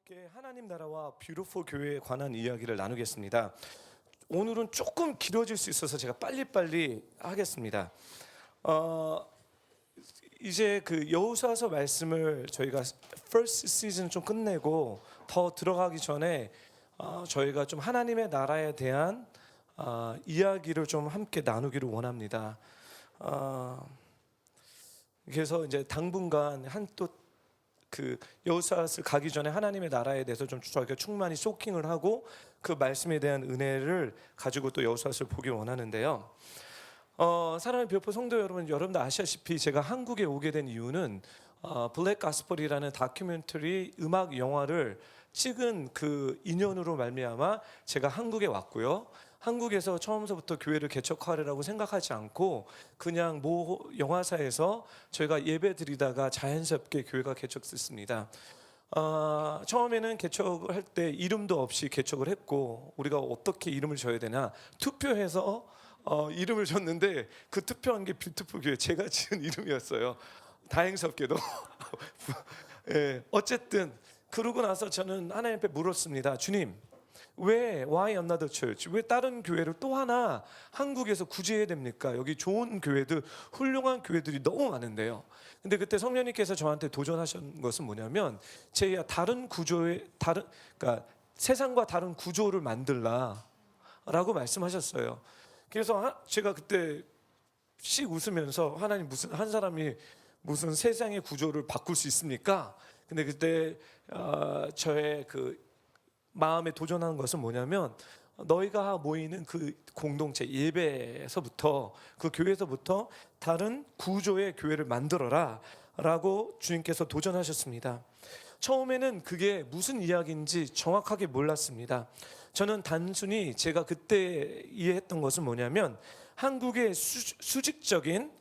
함께 하나님 나라와 뷰티풀 교회에 관한 이야기를 나누겠습니다. 오늘은 조금 길어질 수 있어서 제가 빨리빨리 하겠습니다. 이제 그 여호수아서 말씀을 저희가 first season 좀 끝내고 더 들어가기 전에 저희가 좀 하나님의 나라에 대한 이야기를 좀 함께 나누기를 원합니다. 그래서 이제 당분간 그 여호수아를 가기 전에 하나님의 나라에 대해서 좀 저희가 충만히 소킹을 하고 그 말씀에 대한 은혜를 가지고 또 여호수아를 보기 원하는데요. 사랑하는 뷰티풀 성도 여러분, 여러분도 아시다시피 제가 한국에 오게 된 이유는 블랙 가스펠이라는 다큐멘터리 음악 영화를 찍은 그 인연으로 말미암아 제가 한국에 왔고요. 한국에서 처음서부터 교회를 개척하리라고 생각하지 않고 그냥 모 영화사에서 저희가 예배 드리다가 자연스럽게 교회가 개척됐습니다. 처음에는 개척을 할 때 이름도 없이 개척을 했고 우리가 어떻게 이름을 줘야 되나 투표해서 이름을 줬는데 그 투표한 게 뷰티풀 교회, 제가 지은 이름이었어요. 다행스럽게도. 예, 어쨌든 그러고 나서 저는 하나님 앞에 물었습니다. 주님, 왜 Why another church? 왜 다른 교회를 또 하나 한국에서 구제해야 됩니까? 여기 좋은 교회들, 훌륭한 교회들이 너무 많은데요. 근데 그때 성령님께서 저한테 도전하신 것은 뭐냐면 제가 다른 구조의 그러니까 세상과 다른 구조를 만들라라고 말씀하셨어요. 그래서 제가 그때 씩 웃으면서 하나님, 무슨 한 사람이 무슨 세상의 구조를 바꿀 수 있습니까? 근데 그때 저의 그 마음에 도전하는 것은 뭐냐면 너희가 모이는 그 공동체 예배에서부터 그 교회에서부터 다른 구조의 교회를 만들어라 라고 주님께서 도전하셨습니다. 처음에는 그게 무슨 이야기인지 정확하게 몰랐습니다. 저는 단순히 제가 그때 이해했던 것은 뭐냐면 한국의 수직적인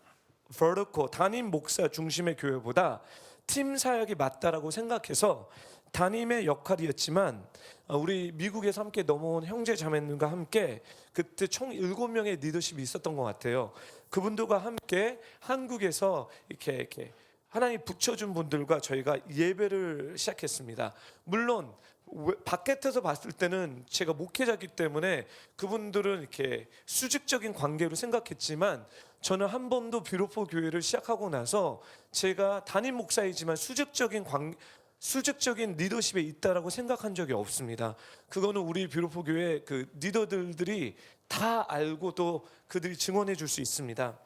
vertical 담임 목사 중심의 교회보다 팀 사역이 맞다라고 생각해서 담임의 역할이었지만 우리 미국에서 함께 넘어온 형제 자매님과 함께 그때 총 7명의 리더십이 있었던 것 같아요. 그분들과 함께 한국에서 이렇게 하나님 붙여준 분들과 저희가 예배를 시작했습니다. 물론 바깥에서 봤을 때는 제가 목회자이기 때문에 그분들은 이렇게 수직적인 관계로 생각했지만 저는 한 번도 뷰티풀 교회를 시작하고 나서 제가 담임 목사이지만 수직적인 리더십에 있다라고 생각한 적이 없습니다. 그거는 우리 뷰티풀 교회 그 리더들이 다 알고 또 그들이 증언해 줄 수 있습니다.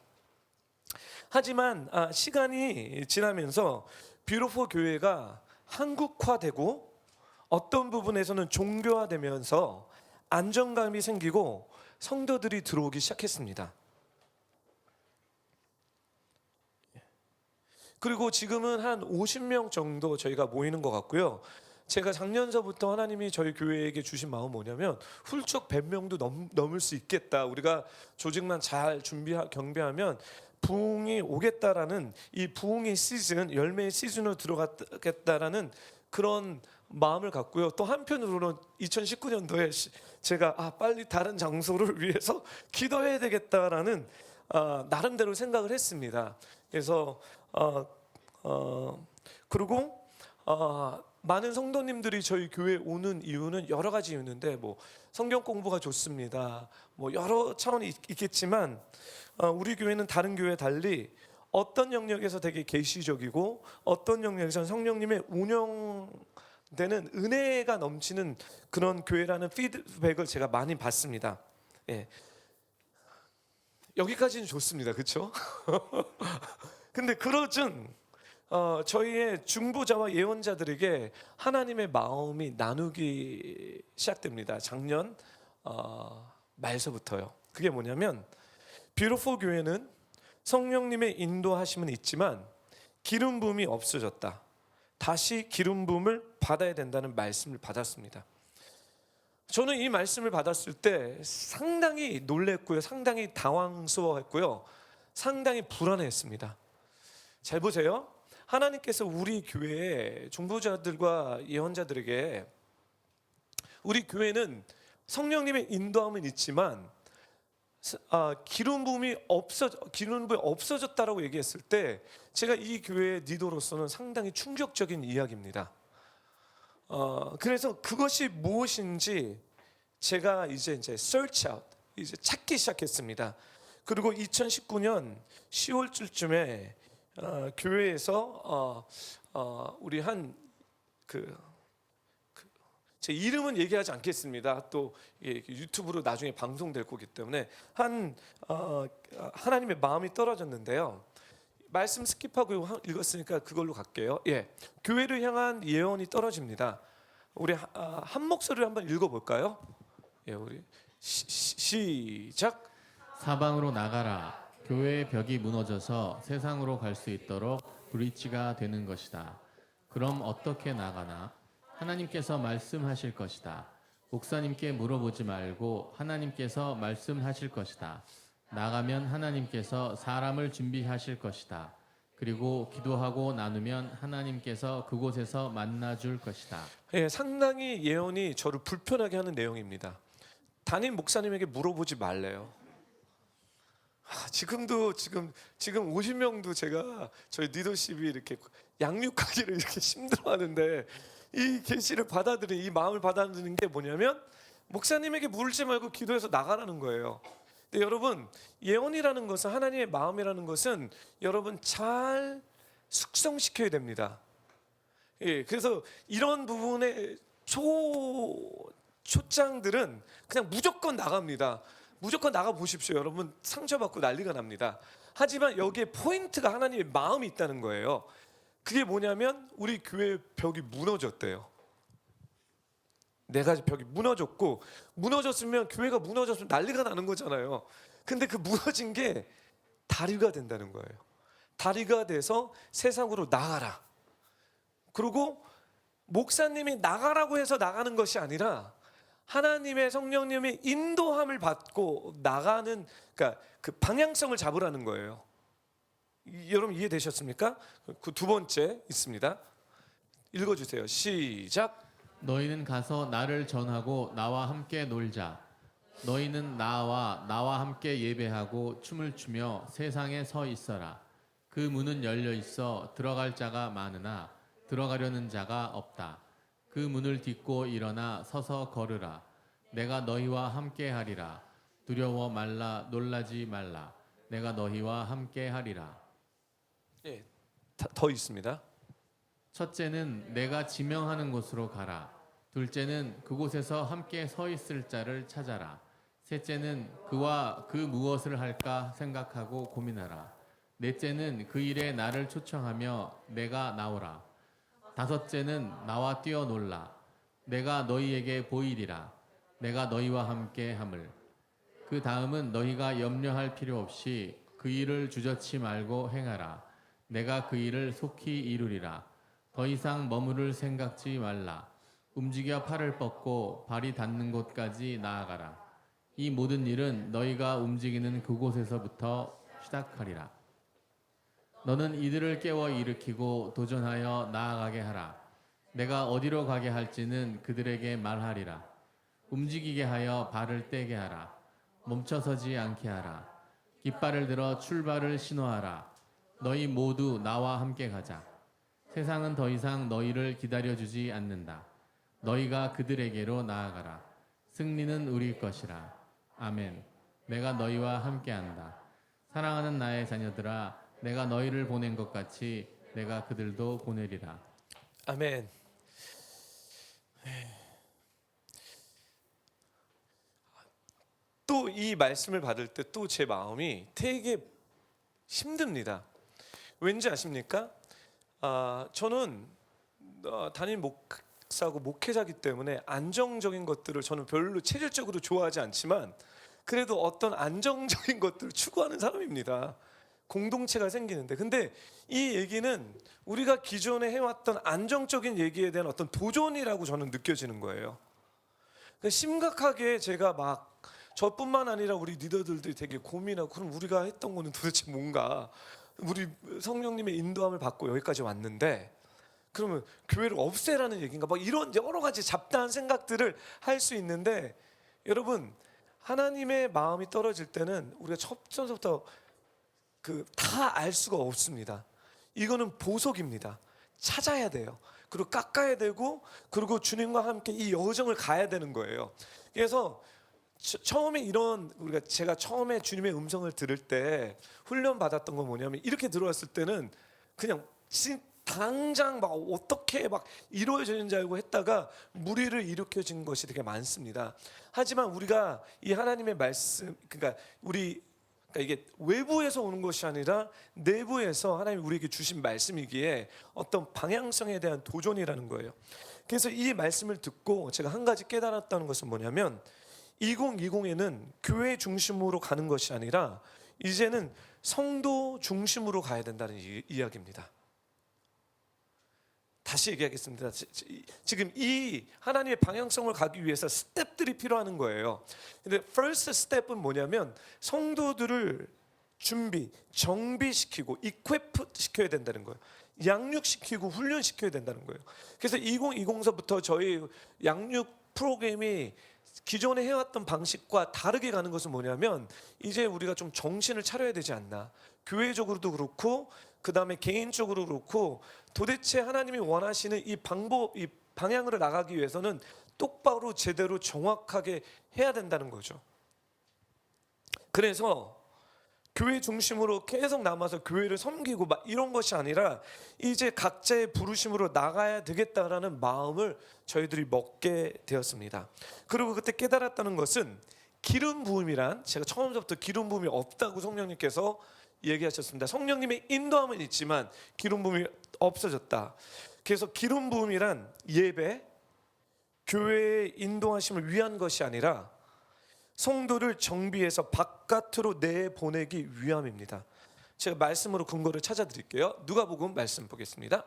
하지만 시간이 지나면서 뷰티풀 교회가 한국화되고 어떤 부분에서는 종교화되면서 안정감이 생기고 성도들이 들어오기 시작했습니다. 그리고 지금은 한 50명 정도 저희가 모이는 것 같고요. 제가 작년서부터 하나님이 저희 교회에게 주신 마음은 뭐냐면 훌쩍 100명도 넘을 수 있겠다. 우리가 조직만 잘 경배하면 부흥이 오겠다라는, 이 부흥의 시즌, 열매의 시즌으로 들어가겠다라는 그런 마음을 갖고요. 또 한편으로는 2019년도에 제가 빨리 다른 장소를 위해서 기도해야 되겠다라는 나름대로 생각을 했습니다. 그래서 그리고 많은 성도님들이 저희 교회에 오는 이유는 여러 가지 이유인데 뭐 성경 공부가 좋습니다. 뭐 여러 차원이 있겠지만 우리 교회는 다른 교회에 달리 어떤 영역에서 되게 계시적이고 어떤 영역에서는 성령님의 운영되는 은혜가 넘치는 그런 교회라는 피드백을 제가 많이 받습니다. 예. 여기까지는 좋습니다. 그렇죠? 근데 그러준 저희의 중보자와 예언자들에게 하나님의 마음이 나누기 시작됩니다. 작년 말서부터요. 그게 뭐냐면 뷰티풀 교회는 성령님의 인도하심은 있지만 기름 부음이 없어졌다. 다시 기름 부음을 받아야 된다는 말씀을 받았습니다. 저는 이 말씀을 받았을 때 상당히 놀랬고요. 상당히 당황스러워했고요. 상당히 불안했습니다. 잘 보세요. 하나님께서 우리 교회의 중보자들과 예언자들에게 우리 교회는 성령님의 인도함은 있지만 기름 부음이 없어졌다라고 얘기했을 때 제가 이 교회의 리더로서는 상당히 충격적인 이야기입니다. 그래서 그것이 무엇인지 제가 이제 search out, 이제 찾기 시작했습니다. 그리고 2019년 10월쯤에 교회에서 우리 제 이름은 얘기하지 않겠습니다. 또 유튜브로 나중에 방송될 거기 때문에 하나님의 마음이 떨어졌는데요. 말씀 스킵하고 읽었으니까 그걸로 갈게요. 교회를 향한 예언이 떨어집니다. 우리 한 목소리로 한번 읽어볼까요? 우리 시작. 사방으로 나가라. 교회의 벽이 무너져서 세상으로 갈 수 있도록 브릿지가 되는 것이다. 그럼 어떻게 나가나? 하나님께서 말씀하실 것이다. 목사님께 물어보지 말고 하나님께서 말씀하실 것이다. 나가면 하나님께서 사람을 준비하실 것이다. 그리고 기도하고 나누면 하나님께서 그곳에서 만나줄 것이다. 상당히 예언이 저를 불편하게 하는 내용입니다. 담임 목사님에게 물어보지 말래요. 지금 50명도 제가 저희 리더십이 이렇게 양육하기를 이렇게 힘들어하는데 이 계시를 받아들이는, 이 마음을 받아들이는 게 뭐냐면 목사님에게 물지 말고 기도해서 나가라는 거예요. 근데 여러분, 예언이라는 것은, 하나님의 마음이라는 것은 여러분 잘 숙성시켜야 됩니다. 그래서 이런 부분의 초장들은 그냥 무조건 나갑니다. 무조건 나가 보십시오. 여러분 상처받고 난리가 납니다. 하지만 여기에 포인트가 하나님의 마음이 있다는 거예요. 그게 뭐냐면 우리 교회 벽이 무너졌대요. 네 가지 벽이 무너졌고, 무너졌으면 교회가 무너졌으면 난리가 나는 거잖아요. 근데 그 무너진 게 다리가 된다는 거예요. 다리가 돼서 세상으로 나가라. 그리고 목사님이 나가라고 해서 나가는 것이 아니라 하나님의 성령님의 인도함을 받고 나가는, 그러니까 그 방향성을 잡으라는 거예요. 여러분 이해되셨습니까? 그 두 번째 있습니다. 읽어주세요. 시작. 너희는 가서 나를 전하고 나와 함께 놀자. 너희는 나와 함께 예배하고 춤을 추며 세상에 서 있어라. 그 문은 열려 있어 들어갈 자가 많으나 들어가려는 자가 없다. 그 문을 딛고 일어나 서서 걸으라. 내가 너희와 함께 하리라. 두려워 말라. 놀라지 말라. 내가 너희와 함께 하리라. 더 있습니다. 첫째는 내가 지명하는 곳으로 가라. 둘째는 그곳에서 함께 서 있을 자를 찾아라. 셋째는 그와 그 무엇을 할까 생각하고 고민하라. 넷째는 그 일에 나를 초청하며 내가 나오라. 다섯째는 나와 뛰어놀라. 내가 너희에게 보이리라. 내가 너희와 함께 함을. 그 다음은 너희가 염려할 필요 없이 그 일을 주저치 말고 행하라. 내가 그 일을 속히 이루리라. 더 이상 머무를 생각지 말라. 움직여 팔을 뻗고 발이 닿는 곳까지 나아가라. 이 모든 일은 너희가 움직이는 그곳에서부터 시작하리라. 너는 이들을 깨워 일으키고 도전하여 나아가게 하라. 내가 어디로 가게 할지는 그들에게 말하리라. 움직이게 하여 발을 떼게 하라. 멈춰서지 않게 하라. 깃발을 들어 출발을 신호하라. 너희 모두 나와 함께 가자. 세상은 더 이상 너희를 기다려주지 않는다. 너희가 그들에게로 나아가라. 승리는 우리 것이라. 아멘. 내가 너희와 함께한다. 사랑하는 나의 자녀들아, 내가 너희를 보낸 것 같이 내가 그들도 보내리라. 아멘. 또 이 말씀을 받을 때 또 제 마음이 되게 힘듭니다. 왠지 아십니까? 저는 담임 목사고 목회자이기 때문에 안정적인 것들을 저는 별로 체질적으로 좋아하지 않지만 그래도 어떤 안정적인 것들을 추구하는 사람입니다. 공동체가 생기는데, 근데 이 얘기는 우리가 기존에 해왔던 안정적인 얘기에 대한 어떤 도전이라고 저는 느껴지는 거예요. 심각하게 제가 막 저뿐만 아니라 우리 리더들도 되게 고민하고, 그럼 우리가 했던 거는 도대체 뭔가, 우리 성령님의 인도함을 받고 여기까지 왔는데 그러면 교회를 없애라는 얘기인가, 막 이런 여러 가지 잡다한 생각들을 할 수 있는데, 여러분 하나님의 마음이 떨어질 때는 우리가 첫전부터 다 알 수가 없습니다. 이거는 보석입니다. 찾아야 돼요. 그리고 깎아야 되고, 그리고 주님과 함께 이 여정을 가야 되는 거예요. 그래서 처음에 제가 처음에 주님의 음성을 들을 때 훈련 받았던 건 뭐냐면, 이렇게 들어왔을 때는 그냥 당장 막 어떻게 막 이루어지는 줄 알고 했다가 무리를 일으켜진 것이 되게 많습니다. 하지만 우리가 이 하나님의 말씀, 그러니까 이게 외부에서 오는 것이 아니라 내부에서 하나님이 우리에게 주신 말씀이기에 어떤 방향성에 대한 도전이라는 거예요. 그래서 이 말씀을 듣고 제가 한 가지 깨달았다는 것은 뭐냐면, 2020에는 교회 중심으로 가는 것이 아니라 이제는 성도 중심으로 가야 된다는 이야기입니다. 다시 얘기하겠습니다. 지금 이 하나님의 방향성을 가기 위해서 스텝들이 필요한 거예요. 근데 first step은 뭐냐면, 성도들을 정비시키고 equip 시켜야 된다는 거예요. 양육시키고 훈련시켜야 된다는 거예요. 그래서 2020서부터 저희 양육 프로그램이 기존에 해왔던 방식과 다르게 가는 것은 뭐냐면, 이제 우리가 좀 정신을 차려야 되지 않나. 교회적으로도 그렇고 그 다음에 개인적으로 그렇고, 도대체 하나님이 원하시는 이 방향으로 나가기 위해서는 똑바로 제대로 정확하게 해야 된다는 거죠. 그래서 교회 중심으로 계속 남아서 교회를 섬기고 막 이런 것이 아니라 이제 각자의 부르심으로 나가야 되겠다라는 마음을 저희들이 먹게 되었습니다. 그리고 그때 깨달았다는 것은, 기름 부음이란, 제가 처음부터 기름 부음이 없다고 성령님께서 얘기하셨습니다. 성령님의 인도함은 있지만 기름 부음이 없어졌다. 그래서 기름 부음이란 예배, 교회의 인도하심을 위한 것이 아니라 성도를 정비해서 바깥으로 내보내기 위함입니다. 제가 말씀으로 근거를 찾아드릴게요. 누가복음 말씀 보겠습니다.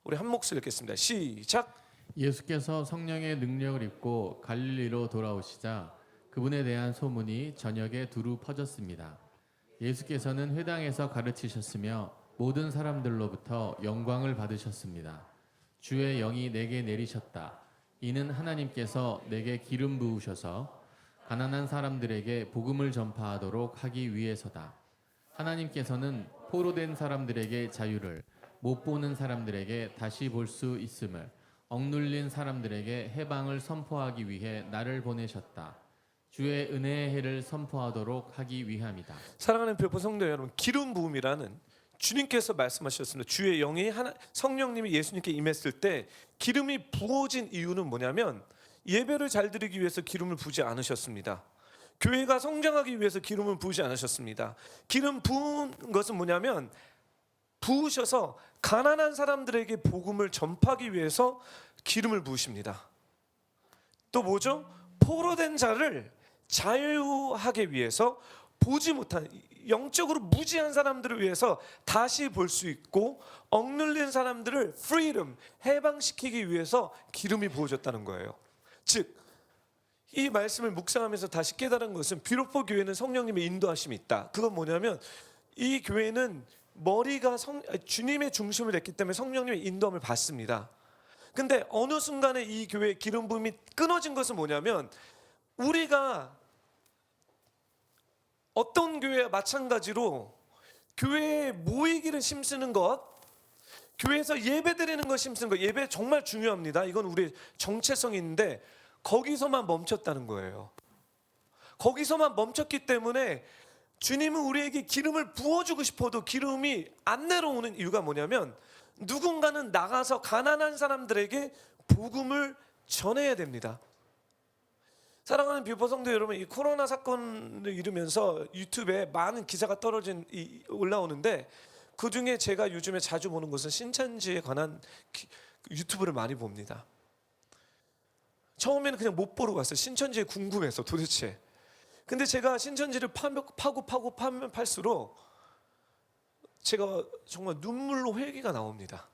우리 한 목소리 읽겠습니다. 시작. 예수께서 성령의 능력을 입고 갈릴리로 돌아오시자 그분에 대한 소문이 전역에 두루 퍼졌습니다. 예수께서는 회당에서 가르치셨으며 모든 사람들로부터 영광을 받으셨습니다. 주의 영이 내게 내리셨다. 이는 하나님께서 내게 기름 부으셔서 가난한 사람들에게 복음을 전파하도록 하기 위해서다. 하나님께서는 포로된 사람들에게 자유를, 못 보는 사람들에게 다시 볼 수 있음을, 억눌린 사람들에게 해방을 선포하기 위해 나를 보내셨다. 주의 은혜의 해를 선포하도록 하기 위함이다. 사랑하는 별보 성도 여러분, 기름 부음이라는, 주님께서 말씀하셨습니다. 주의 영이 성령님이 예수님께 임했을 때 기름이 부어진 이유는 뭐냐면, 예배를 잘 드리기 위해서 기름을 부지 않으셨습니다. 교회가 성장하기 위해서 기름을 부으지 않으셨습니다. 기름 부은 것은 뭐냐면, 부으셔서 가난한 사람들에게 복음을 전파하기 위해서 기름을 부으십니다. 또 뭐죠? 포로된 자를 자유하게 위해서, 보지 못한 영적으로 무지한 사람들을 위해서 다시 볼 수 있고, 억눌린 사람들을 freedom, 해방시키기 위해서 기름이 부어졌다는 거예요. 즉, 이 말씀을 묵상하면서 다시 깨달은 것은, 비로포 교회는 성령님의 인도하심이 있다. 그건 뭐냐면, 이 교회는 머리가 주님의 중심을 냈기 때문에 성령님의 인도함을 받습니다. 근데 어느 순간에 이 교회의 기름 부음이 끊어진 것은 뭐냐면, 우리가 어떤 교회와 마찬가지로 교회에 모이기를 힘쓰는 것, 교회에서 예배 드리는 것 힘쓰는 것, 예배 정말 중요합니다. 이건 우리의 정체성이 있는데 거기서만 멈췄다는 거예요. 거기서만 멈췄기 때문에 주님은 우리에게 기름을 부어주고 싶어도 기름이 안 내려오는 이유가 뭐냐면, 누군가는 나가서 가난한 사람들에게 복음을 전해야 됩니다. 사랑하는 뷰퍼 성도 여러분, 이 코로나 사건을 이루면서 유튜브에 많은 기사가 올라오는데, 그 중에 제가 요즘에 자주 보는 것은 신천지에 관한 유튜브를 많이 봅니다. 처음에는 그냥 못 보러 갔어요. 신천지에 궁금해서 도대체. 근데 제가 신천지를 파면 팔수록 제가 정말 눈물로 회개가 나옵니다.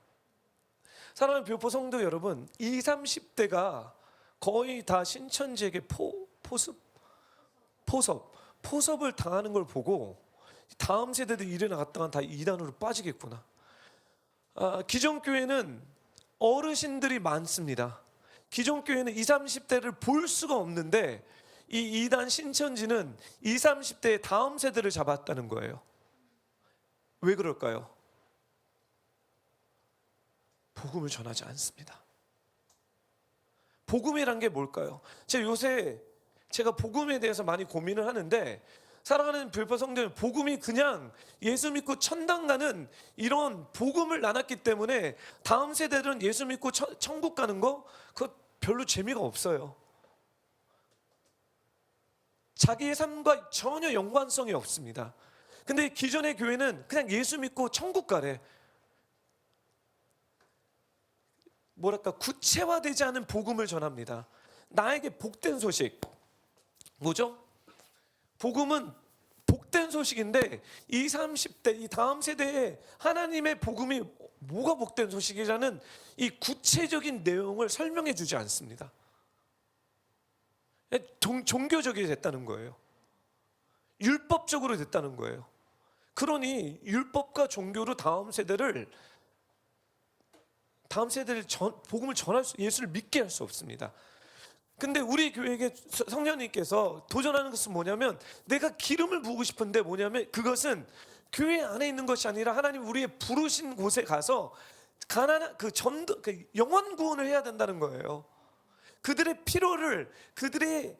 사랑하는 뷰퍼 성도 여러분, 20, 30대가 거의 다 신천지에게 포섭을 당하는 걸 보고, 다음 세대들이 일어나갔다가 다 이단으로 빠지겠구나. 기존 교회는 어르신들이 많습니다. 기존 교회는 20, 30대를 볼 수가 없는데, 이 이단 신천지는 20, 30대의 다음 세대를 잡았다는 거예요. 왜 그럴까요? 복음을 전하지 않습니다. 복음이란 게 뭘까요? 제가 복음에 대해서 많이 고민을 하는데, 사랑하는 불파 성도님, 복음이 그냥 예수 믿고 천당 가는 이런 복음을 나눴기 때문에 다음 세대들은 예수 믿고 천국 가는 거 그거 별로 재미가 없어요. 자기의 삶과 전혀 연관성이 없습니다. 근데 기존의 교회는 그냥 예수 믿고 천국 가래. 뭐랄까, 구체화되지 않은 복음을 전합니다. 나에게 복된 소식. 뭐죠? 복음은 복된 소식인데, 20, 30대 이 다음 세대에 하나님의 복음이 뭐가 복된 소식이라는 이 구체적인 내용을 설명해 주지 않습니다. 종교적이 됐다는 거예요. 율법적으로 됐다는 거예요. 그러니 율법과 종교로 다음 세대를 복음을 전할 예수를 믿게 할 수 없습니다. 근데 우리 교회에게 성령님께서 도전하는 것은 뭐냐면, 내가 기름을 부으고 싶은데 뭐냐면, 그것은 교회 안에 있는 것이 아니라 하나님 우리의 부르신 곳에 가서 가난한 영원 구원을 해야 된다는 거예요. 그들의 필요를, 그들의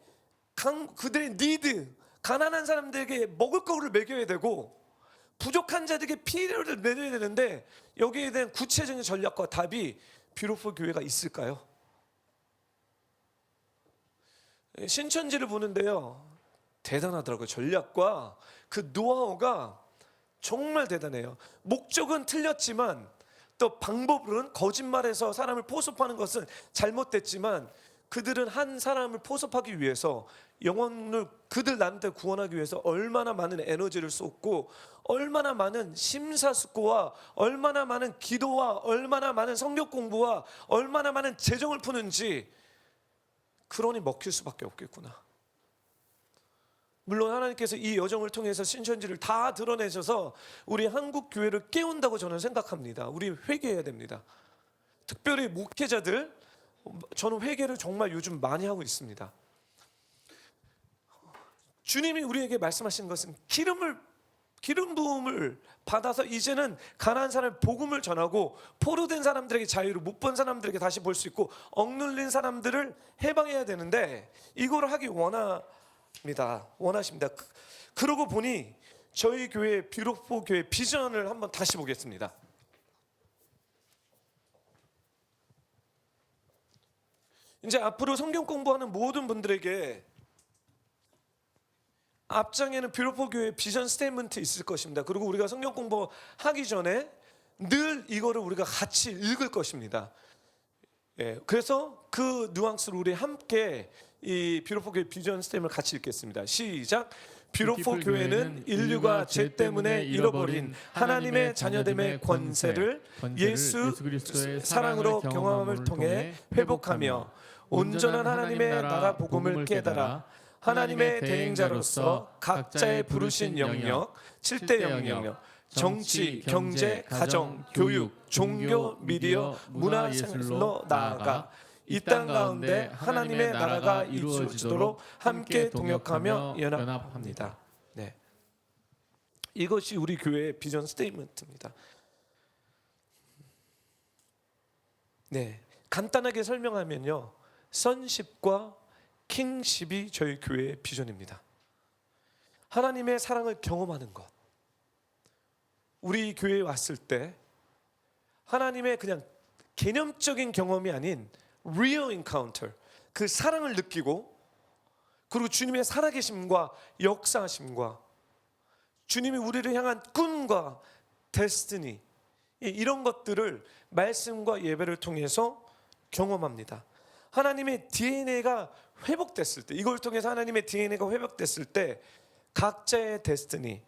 니드, 가난한 사람들에게 먹을 거를 먹여야 되고, 부족한 자들에게 필요를 내려야 되는데, 여기에 대한 구체적인 전략과 답이 뷰티풀 교회가 있을까요? 신천지를 보는데요, 대단하더라고요. 전략과 그 노하우가 정말 대단해요. 목적은 틀렸지만, 또 방법은 거짓말해서 사람을 포섭하는 것은 잘못됐지만, 그들은 한 사람을 포섭하기 위해서, 영혼을 그들 나한테 구원하기 위해서 얼마나 많은 에너지를 쏟고, 얼마나 많은 심사숙고와 얼마나 많은 기도와 얼마나 많은 성경 공부와 얼마나 많은 재정을 푸는지, 그러니 먹힐 수밖에 없겠구나. 물론 하나님께서 이 여정을 통해서 신천지를 다 드러내셔서 우리 한국 교회를 깨운다고 저는 생각합니다. 우리 회개해야 됩니다. 특별히 목회자들, 저는 회개를 정말 요즘 많이 하고 있습니다. 주님이 우리에게 말씀하신 것은 기름 부음을 받아서 이제는 가난한 사람의 복음을 전하고, 포로된 사람들에게 자유를, 못 본 사람들에게 다시 볼 수 있고, 억눌린 사람들을 해방해야 되는데, 이걸 하기 원하십니다. 그러고 보니 저희 교회 뷰티풀 교회 비전을 한번 다시 보겠습니다. 이제 앞으로 성경 공부하는 모든 분들에게 앞장에는 뷰티풀 교회 비전 스테이트먼트 있을 것입니다. 그리고 우리가 성경 공부하기 전에 늘 이거를 우리가 같이 읽을 것입니다. 그래서 그 뉘앙스로 우리 함께 이 뷰티풀 교회 비전 스테이트먼트를 같이 읽겠습니다. 시작. 뷰티풀 교회는 인류가 죄 때문에 잃어버린 하나님의 자녀됨의 권세를 예수 그리스도의 사랑으로 경험함을 통해 회복하며, 온전한 하나님의 나라 복음을 깨달아 하나님의 대행자로서 각자의 부르신 영역, 7대 영역, 정치, 경제, 가정, 교육, 종교, 미디어, 문화 예술로 나아가 이 땅 가운데 하나님의 나라가 이루어지도록 함께 동역하며 연합합니다. 네, 이것이 우리 교회의 비전 스테이트먼트입니다. 네, 간단하게 설명하면요, 선십과 킹십이 저희 교회의 비전입니다. 하나님의 사랑을 경험하는 것. 우리 교회에 왔을 때 하나님의 그냥 개념적인 경험이 아닌 real encounter, 그 사랑을 느끼고, 그리고 주님의 살아계심과 역사하심과 주님이 우리를 향한 꿈과 데스티니, 이런 것들을 말씀과 예배를 통해서 경험합니다. 하나님의 DNA가 회복됐을 때, 이걸 통해서 하나님의 DNA가 회복됐을 때 각자의 데스티니,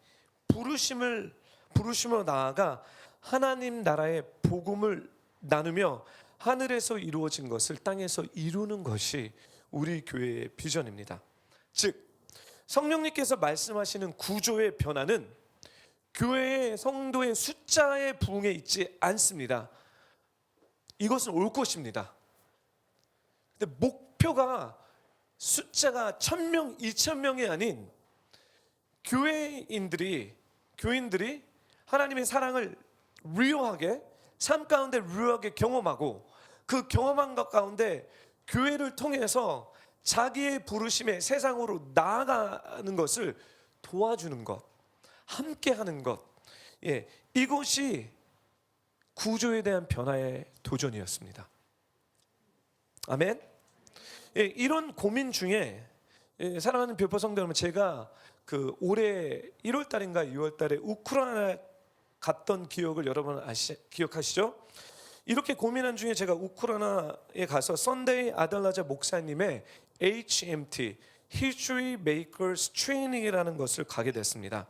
부르심으로 나아가 하나님 나라의 복음을 나누며 하늘에서 이루어진 것을 땅에서 이루는 것이 우리 교회의 비전입니다. 즉, 성령님께서 말씀하시는 구조의 변화는 교회의 성도의 숫자의 부흥에 있지 않습니다. 이것은 올 것입니다. 근데 목표가 숫자가 1000명, 2000명이 아닌 교인들이 하나님의 사랑을 리얼하게 삶 가운데 류하게 경험하고 그 경험한 것 가운데 교회를 통해서 자기의 부르심에 세상으로 나아가는 것을 도와주는 것, 함께하는 것, 이것이 구조에 대한 변화의 도전이었습니다. 아멘. 이런 고민 중에 사랑하는 별포 성도 여러분, 제가 그 올해 1월 달인가 2월 달에 우크라이나 갔던 기억을 여러분 기억하시죠? 이렇게 고민한 중에 제가 우크라이나에 가서 선데이 아달라자 목사님의 HMT History Makers Training이라는 것을 가게 됐습니다.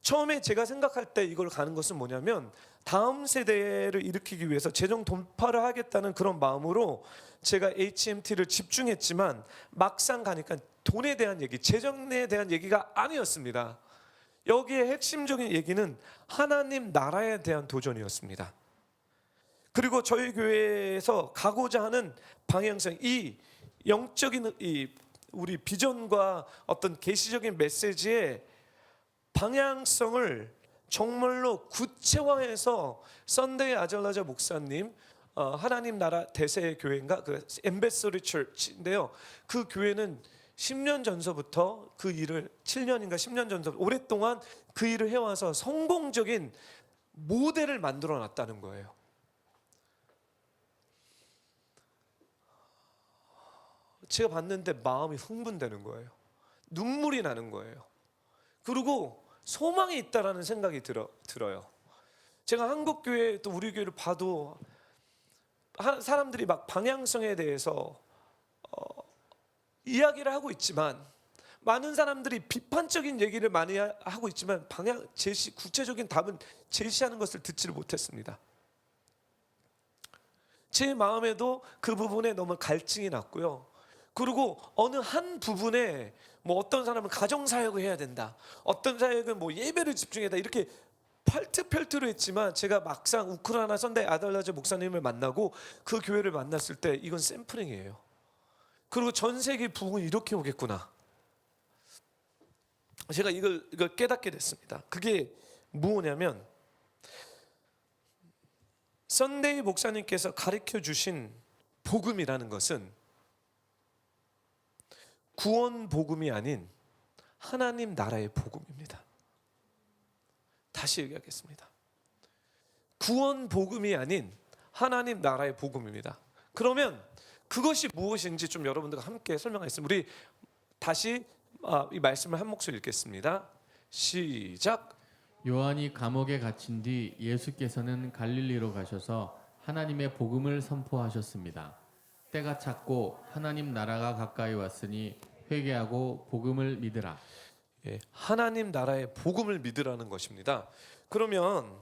처음에 제가 생각할 때 이걸 가는 것은 뭐냐면 다음 세대를 일으키기 위해서 재정 돌파를 하겠다는 그런 마음으로 제가 HMT를 집중했지만 막상 가니까 돈에 대한 얘기, 재정에 대한 얘기가 아니었습니다. 여기에 핵심적인 얘기는 하나님 나라에 대한 도전이었습니다. 그리고 저희 교회에서 가고자 하는 방향성, 이 영적인 이 우리 비전과 어떤 계시적인 메시지의 방향성을 정말로 구체화해서 선데이 아잘라자 목사님 하나님 나라 대세 교회인가 그 엠베서리 처치인데요. 그 교회는 10년 전서부터 그 일을 7년인가 10년 전서 오랫동안 그 일을 해와서 성공적인 모델을 만들어 놨다는 거예요. 제가 봤는데 마음이 흥분되는 거예요. 눈물이 나는 거예요. 그리고 소망이 있다라는 생각이 들어요. 제가 한국 교회 또 우리 교회를 봐도 사람들이 막 방향성에 대해서 이야기를 하고 있지만 많은 사람들이 비판적인 얘기를 많이 하고 있지만 방향 제시 구체적인 답은 제시하는 것을 듣지를 못했습니다. 제 마음에도 그 부분에 너무 갈증이 났고요. 그리고 어느 한 부분에 뭐 어떤 사람은 가정 사역을 해야 된다, 어떤 사역은 뭐 예배를 집중해야 된다, 이렇게 팔트펠트로 했지만 제가 막상 우크라이나 선대 아달라자 목사님을 만나고 그 교회를 만났을 때 이건 샘플링이에요. 그리고 전 세계 부흥은 이렇게 오겠구나. 제가 이걸 깨닫게 됐습니다. 그게 무엇이냐면 선데이 목사님께서 가르쳐 주신 복음이라는 것은 구원 복음이 아닌 하나님 나라의 복음입니다. 다시 얘기하겠습니다. 구원 복음이 아닌 하나님 나라의 복음입니다. 그러면 그것이 무엇인지 좀 여러분들과 함께 설명하겠습니다. 우리 다시 이 말씀을 한 목소리 읽겠습니다. 시작. 요한이 감옥에 갇힌 뒤 예수께서는 갈릴리로 가셔서 하나님의 복음을 선포하셨습니다. 때가 찼고 하나님 나라가 가까이 왔으니 회개하고 복음을 믿으라. 하나님 나라의 복음을 믿으라는 것입니다. 그러면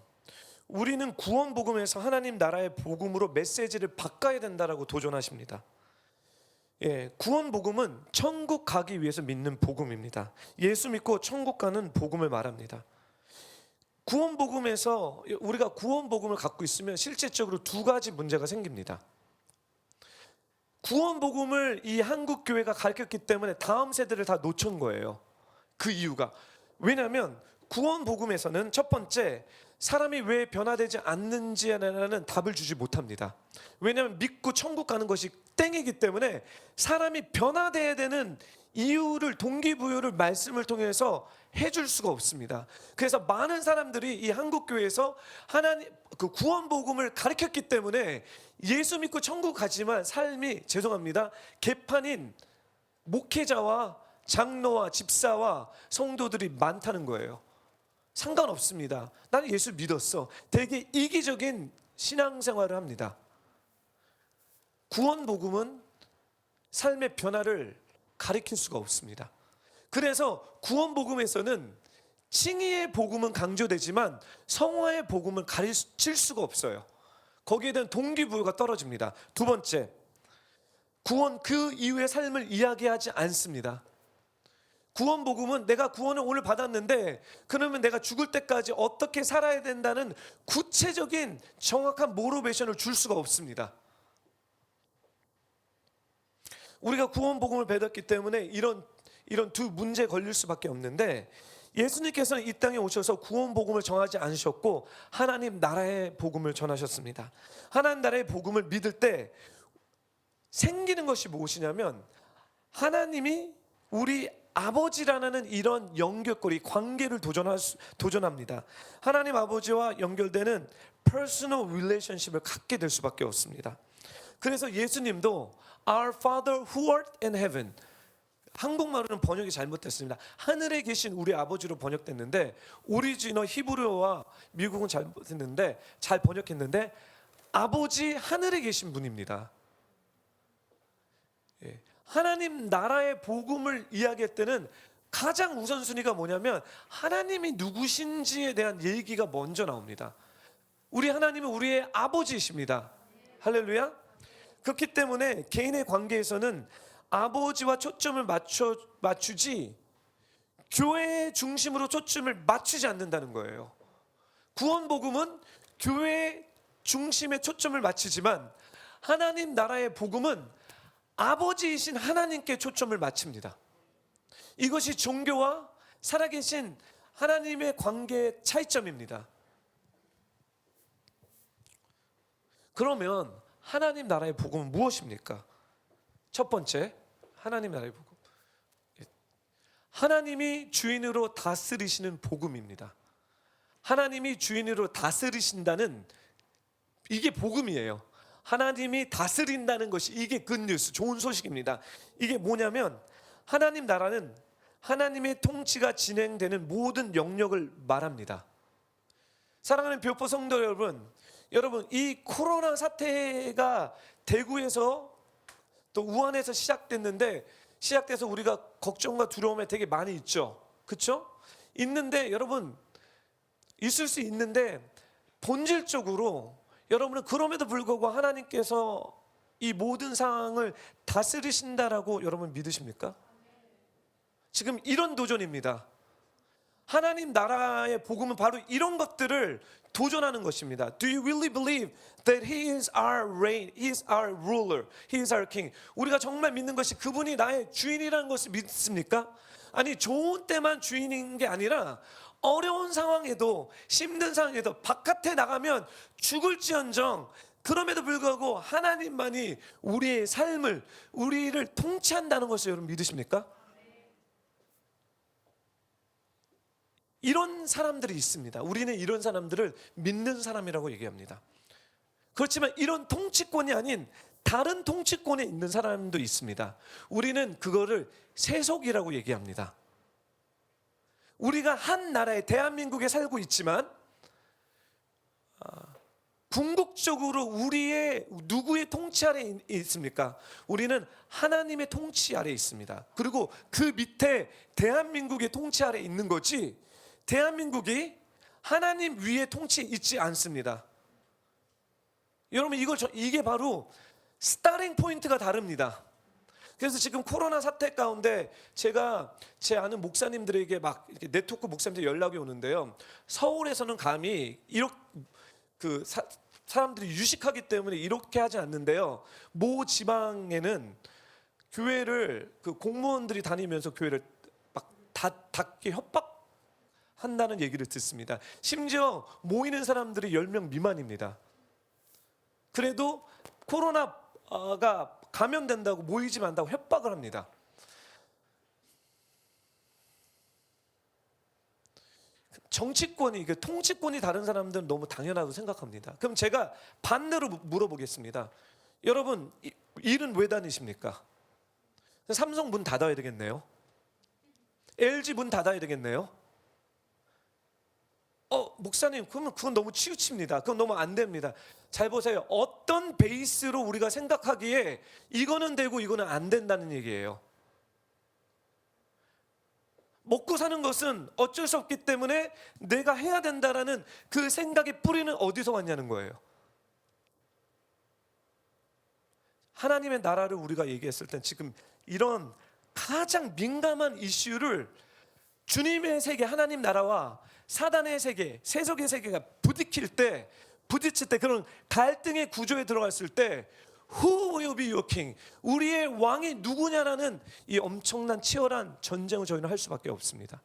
우리는 구원 복음에서 하나님 나라의 복음으로 메시지를 바꿔야 된다라고 도전하십니다. 구원 복음은 천국 가기 위해서 믿는 복음입니다. 예수 믿고 천국 가는 복음을 말합니다. 구원 복음에서 우리가 구원 복음을 갖고 있으면 실제적으로 두 가지 문제가 생깁니다. 구원 복음을 이 한국 교회가 가르쳤기 때문에 다음 세대를 다 놓친 거예요. 그 이유가 왜냐하면 구원 복음에서는 첫 번째, 사람이 왜 변화되지 않는지라는 답을 주지 못합니다. 왜냐하면 믿고 천국 가는 것이 땡이기 때문에 사람이 변화돼야 되는 이유를, 동기부여를 말씀을 통해서 해줄 수가 없습니다. 그래서 많은 사람들이 이 한국 교회에서 하나님 그 구원 복음을 가르쳤기 때문에 예수 믿고 천국 가지만 삶이, 죄송합니다, 개판인 목회자와 장로와 집사와 성도들이 많다는 거예요. 상관없습니다. 나는 예수 믿었어. 되게 이기적인 신앙생활을 합니다. 구원 복음은 삶의 변화를 가리킬 수가 없습니다. 그래서 구원 복음에서는 칭의의 복음은 강조되지만 성화의 복음은 가르칠 수가 없어요. 거기에 대한 동기부여가 떨어집니다. 두 번째, 구원 그 이후의 삶을 이야기하지 않습니다. 구원 복음은 내가 구원을 오늘 받았는데 그러면 내가 죽을 때까지 어떻게 살아야 된다는 구체적인 정확한 모티베이션을 줄 수가 없습니다. 우리가 구원 복음을 받았기 때문에 이런 두 문제에 걸릴 수밖에 없는데, 예수님께서는 이 땅에 오셔서 구원 복음을 전하지 않으셨고 하나님 나라의 복음을 전하셨습니다. 하나님 나라의 복음을 믿을 때 생기는 것이 무엇이냐면 하나님이 우리 아버지라는 이런 연결고리, 관계를 도전합니다. 하나님 아버지와 연결되는 personal relationship을 갖게 될 수밖에 없습니다. 그래서 예수님도 Our Father who art in heaven, 한국말로는 번역이 잘못됐습니다. 하늘에 계신 우리 아버지로 번역됐는데 오리지널 히브리어와 미국은 잘못했는데 잘 번역했는데 아버지 하늘에 계신 분입니다. 예. 하나님 나라의 복음을 이야기할 때는 가장 우선순위가 뭐냐면 하나님이 누구신지에 대한 얘기가 먼저 나옵니다. 우리 하나님은 우리의 아버지이십니다. 할렐루야. 그렇기 때문에 개인의 관계에서는 아버지와 초점을 맞추지 교회 중심으로 초점을 맞추지 않는다는 거예요. 구원 복음은 교회 중심에 초점을 맞추지만 하나님 나라의 복음은 아버지이신 하나님께 초점을 맞춥니다. 이것이 종교와 살아계신 하나님의 관계의 차이점입니다. 그러면 하나님 나라의 복음은 무엇입니까? 첫 번째, 하나님 나라의 복음. 하나님이 주인으로 다스리시는 복음입니다. 하나님이 주인으로 다스리신다는 이게 복음이에요. 하나님이 다스린다는 것이 이게 굿뉴스, 좋은 소식입니다. 이게 뭐냐면 하나님 나라는 하나님의 통치가 진행되는 모든 영역을 말합니다. 사랑하는 뷰포 성도 여러분, 이 코로나 사태가 대구에서 또 우한에서 시작돼서 우리가 걱정과 두려움에 되게 많이 있죠. 그렇죠? 있는데 여러분 있을 수 있는데 본질적으로 여러분은 그럼에도 불구하고 하나님께서 이 모든 상황을 다스리신다라고 여러분 믿으십니까? 지금 이런 도전입니다. 하나님 나라의 복음은 바로 이런 것들을 도전하는 것입니다. Do you really believe that He is our reign, He is our ruler, He is our king? 우리가 정말 믿는 것이 그분이 나의 주인이라는 것을 믿습니까? 아니 좋은 때만 주인인 게 아니라 어려운 상황에도 힘든 상황에도 바깥에 나가면 죽을지언정 그럼에도 불구하고 하나님만이 우리의 삶을 우리를 통치한다는 것을 여러분 믿으십니까? 이런 사람들이 있습니다. 우리는 이런 사람들을 믿는 사람이라고 얘기합니다. 그렇지만 이런 통치권이 아닌 다른 통치권에 있는 사람도 있습니다. 우리는 그거를 세속이라고 얘기합니다. 우리가 한 나라에 대한민국에 살고 있지만 궁극적으로 우리의 누구의 통치 아래에 있습니까? 우리는 하나님의 통치 아래에 있습니다. 그리고 그 밑에 대한민국의 통치 아래에 있는 거지 대한민국이 하나님 위에 통치에 있지 않습니다. 여러분 이게 바로 스타팅 포인트가 다릅니다. 그래서 지금 코로나 사태 가운데 제가 제 아는 목사님들에게 막 이렇게 네트워크 목사님들 연락이 오는데요. 서울에서는 감히 이렇게 사람들이 유식하기 때문에 이렇게 하지 않는데요. 모 지방에는 교회를 공무원들이 다니면서 교회를 막 닫게 협박한다는 얘기를 듣습니다. 심지어 모이는 사람들이 10명 미만입니다. 그래도 코로나가 감염된다고 모이지 말라고 협박을 합니다. 정치권이 통치권이 다른 사람들은 너무 당연하다고 생각합니다. 그럼 제가 반대로 물어보겠습니다. 여러분 일은 왜 다니십니까? 삼성 문 닫아야 되겠네요. LG 문 닫아야 되겠네요. 목사님 그러면 그건 너무 치우칩니다. 그건 너무 안 됩니다. 잘 보세요. 어떤 베이스로 우리가 생각하기에 이거는 되고 이거는 안 된다는 얘기예요. 먹고 사는 것은 어쩔 수 없기 때문에 내가 해야 된다라는 그 생각의 뿌리는 어디서 왔냐는 거예요. 하나님의 나라를 우리가 얘기했을 땐 지금 이런 가장 민감한 이슈를 주님의 세계 하나님 나라와 사단의 세계 세속의 세계가 부딪힐 때 그런 갈등의 구조에 들어갔을 때 Who will be your king? 우리의 왕이 누구냐라는 이 엄청난 치열한 전쟁을 저희는 할 수밖에 없습니다.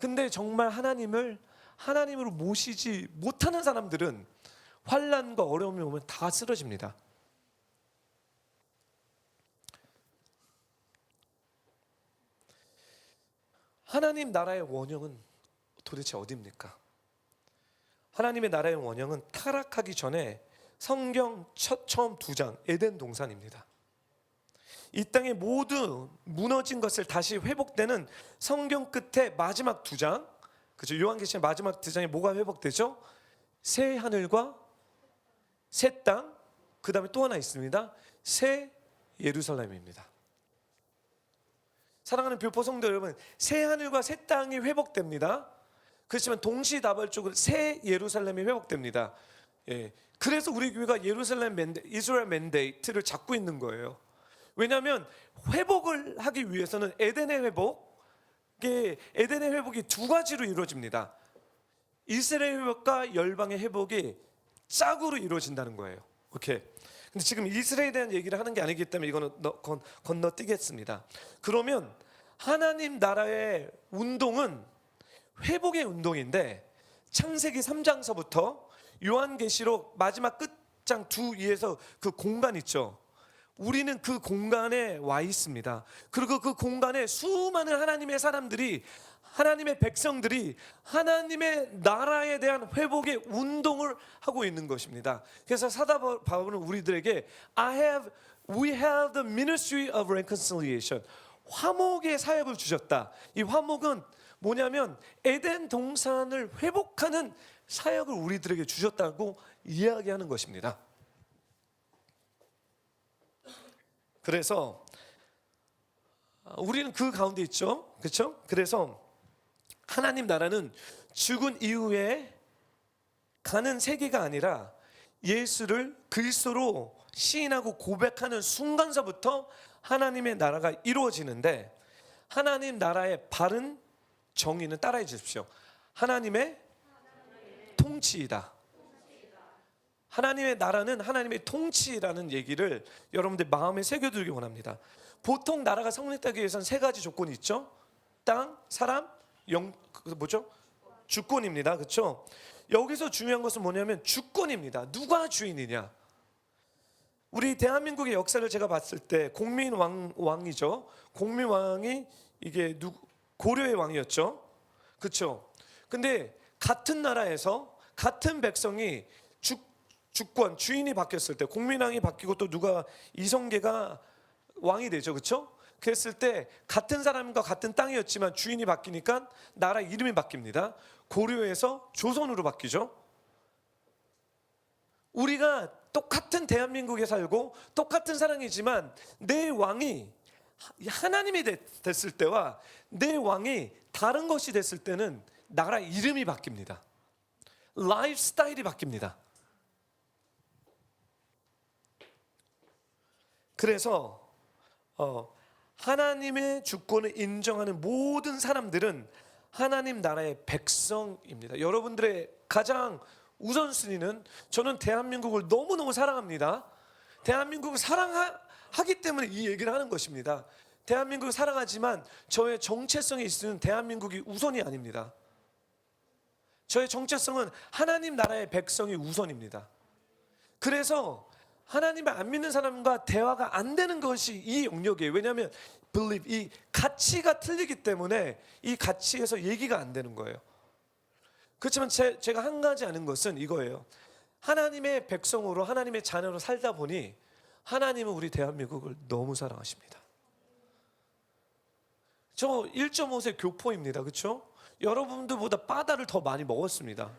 근데 정말 하나님을 하나님으로 모시지 못하는 사람들은 환난과 어려움이 오면 다 쓰러집니다. 하나님 나라의 원형은 도대체 어디입니까? 하나님의 나라의 원형은 타락하기 전에 성경 처음 2장 에덴 동산입니다. 이 땅에 모두 무너진 것을 다시 회복되는 성경 끝에 마지막 2장, 그죠? 요한계시의 마지막 2장에 뭐가 회복되죠? 새 하늘과 새 땅, 그 다음에 또 하나 있습니다. 새 예루살렘입니다. 사랑하는 교포 성도 여러분, 새 하늘과 새 땅이 회복됩니다. 그렇지만 동시다발적으로 새 예루살렘이 회복됩니다. 예. 그래서 우리 교회가 이스라엘 맨데이트를 잡고 있는 거예요. 왜냐하면 회복을 하기 위해서는 에덴의 회복이 2가지로 이루어집니다. 이스라엘 회복과 열방의 회복이 짝으로 이루어진다는 거예요. 오케이. 근데 지금 이스라엘에 대한 얘기를 하는 게 아니기 때문에 이거는 건너뛰겠습니다. 그러면 하나님 나라의 운동은 회복의 운동인데, 창세기 3장서부터 요한계시록 마지막 끝장 2에서 그 공간 있죠. 우리는 그 공간에 와 있습니다. 그리고 그 공간에 수많은 하나님의 사람들이, 하나님의 백성들이 하나님의 나라에 대한 회복의 운동을 하고 있는 것입니다. 그래서 사도 바울은 우리들에게 we have the ministry of reconciliation, 화목의 사역을 주셨다. 이 화목은 뭐냐면 에덴 동산을 회복하는 사역을 우리들에게 주셨다고 이야기하는 것입니다. 그래서 우리는 그 가운데 있죠, 그렇죠? 그래서 하나님 나라는 죽은 이후에 가는 세계가 아니라 예수를 그리스도로 시인하고 고백하는 순간서부터 하나님의 나라가 이루어지는데, 하나님 나라의 바른 정의는 따라해 주십시오. 하나님의 통치이다. 하나님의 나라는 하나님의 통치라는 얘기를 여러분들 마음에 새겨두기 원합니다. 보통 나라가 성립되기 위해서는 3가지 조건이 있죠. 땅, 사람, 뭐죠? 주권입니다. 그렇죠? 여기서 중요한 것은 뭐냐면 주권입니다. 누가 주인이냐? 우리 대한민국의 역사를 제가 봤을 때 공민 왕이죠. 공민 왕이 이게 고려의 왕이었죠. 그렇죠? 근데 같은 나라에서 같은 백성이 주권, 주인이 바뀌었을 때, 공민왕이 바뀌고 또 누가 이성계가 왕이 되죠. 그렇죠? 그랬을 때 같은 사람과 같은 땅이었지만 주인이 바뀌니까 나라 이름이 바뀝니다. 고려에서 조선으로 바뀌죠. 우리가 똑같은 대한민국에 살고 똑같은 사랑이지만 내 왕이 하나님이 됐을 때와 내 왕이 다른 것이 됐을 때는 나라 이름이 바뀝니다. 라이프 스타일이 바뀝니다. 그래서 하나님의 주권을 인정하는 모든 사람들은 하나님 나라의 백성입니다. 여러분들의 가장 우선순위는, 저는 대한민국을 너무너무 사랑합니다. 대한민국을 사랑하기 때문에 이 얘기를 하는 것입니다. 대한민국을 사랑하지만 저의 정체성이 있으면 대한민국이 우선이 아닙니다. 저의 정체성은 하나님 나라의 백성이 우선입니다. 그래서 하나님을 안 믿는 사람과 대화가 안 되는 것이 이 영역이에요. 왜냐하면 believe, 이 가치가 틀리기 때문에 이 가치에서 얘기가 안 되는 거예요. 그렇지만 제가 한 가지 아는 것은 이거예요. 하나님의 백성으로, 하나님의 자녀로 살다 보니 하나님은 우리 대한민국을 너무 사랑하십니다. 저 1.5세 교포입니다. 그렇죠? 여러분들보다 바다를 더 많이 먹었습니다.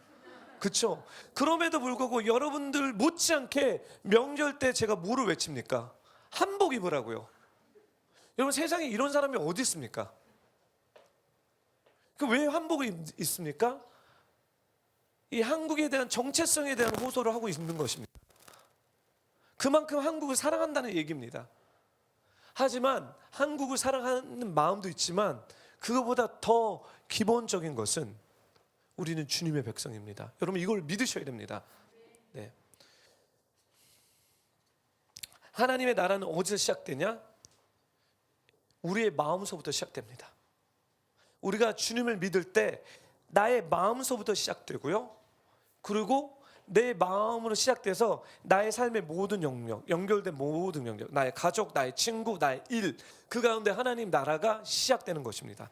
그렇죠? 그럼에도 불구하고 여러분들 못지않게 명절 때 제가 뭐를 외칩니까? 한복 입으라고요. 여러분, 세상에 이런 사람이 어디 있습니까? 왜 한복을 입습니까? 이 한국에 대한 정체성에 대한 호소를 하고 있는 것입니다. 그만큼 한국을 사랑한다는 얘기입니다. 하지만 한국을 사랑하는 마음도 있지만 그거보다 더 기본적인 것은 우리는 주님의 백성입니다. 여러분, 이걸 믿으셔야 됩니다. 네. 하나님의 나라는 어디서 시작되냐? 우리의 마음서부터 시작됩니다. 우리가 주님을 믿을 때 나의 마음서부터 시작되고요. 그리고 내 마음으로 시작돼서 나의 삶의 모든 영역, 연결된 모든 영역, 나의 가족, 나의 친구, 나의 일, 그 가운데 하나님 나라가 시작되는 것입니다.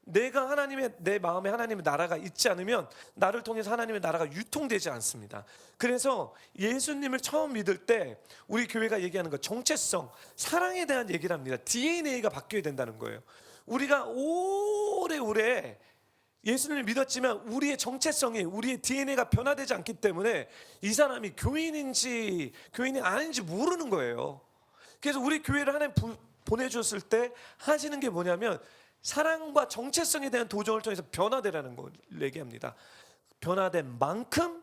내가 내 마음에 하나님의 나라가 있지 않으면 나를 통해서 하나님의 나라가 유통되지 않습니다. 그래서 예수님을 처음 믿을 때 우리 교회가 얘기하는 거 정체성, 사랑에 대한 얘기를 합니다. DNA가 바뀌어야 된다는 거예요. 우리가 오래오래 예수님을 믿었지만 우리의 정체성이, 우리의 DNA가 변화되지 않기 때문에 이 사람이 교인인지 교인이 아닌지 모르는 거예요. 그래서 우리 교회를 하나님 보내주셨을 때 하시는 게 뭐냐면 사랑과 정체성에 대한 도전을 통해서 변화되라는 걸 얘기합니다. 변화된 만큼,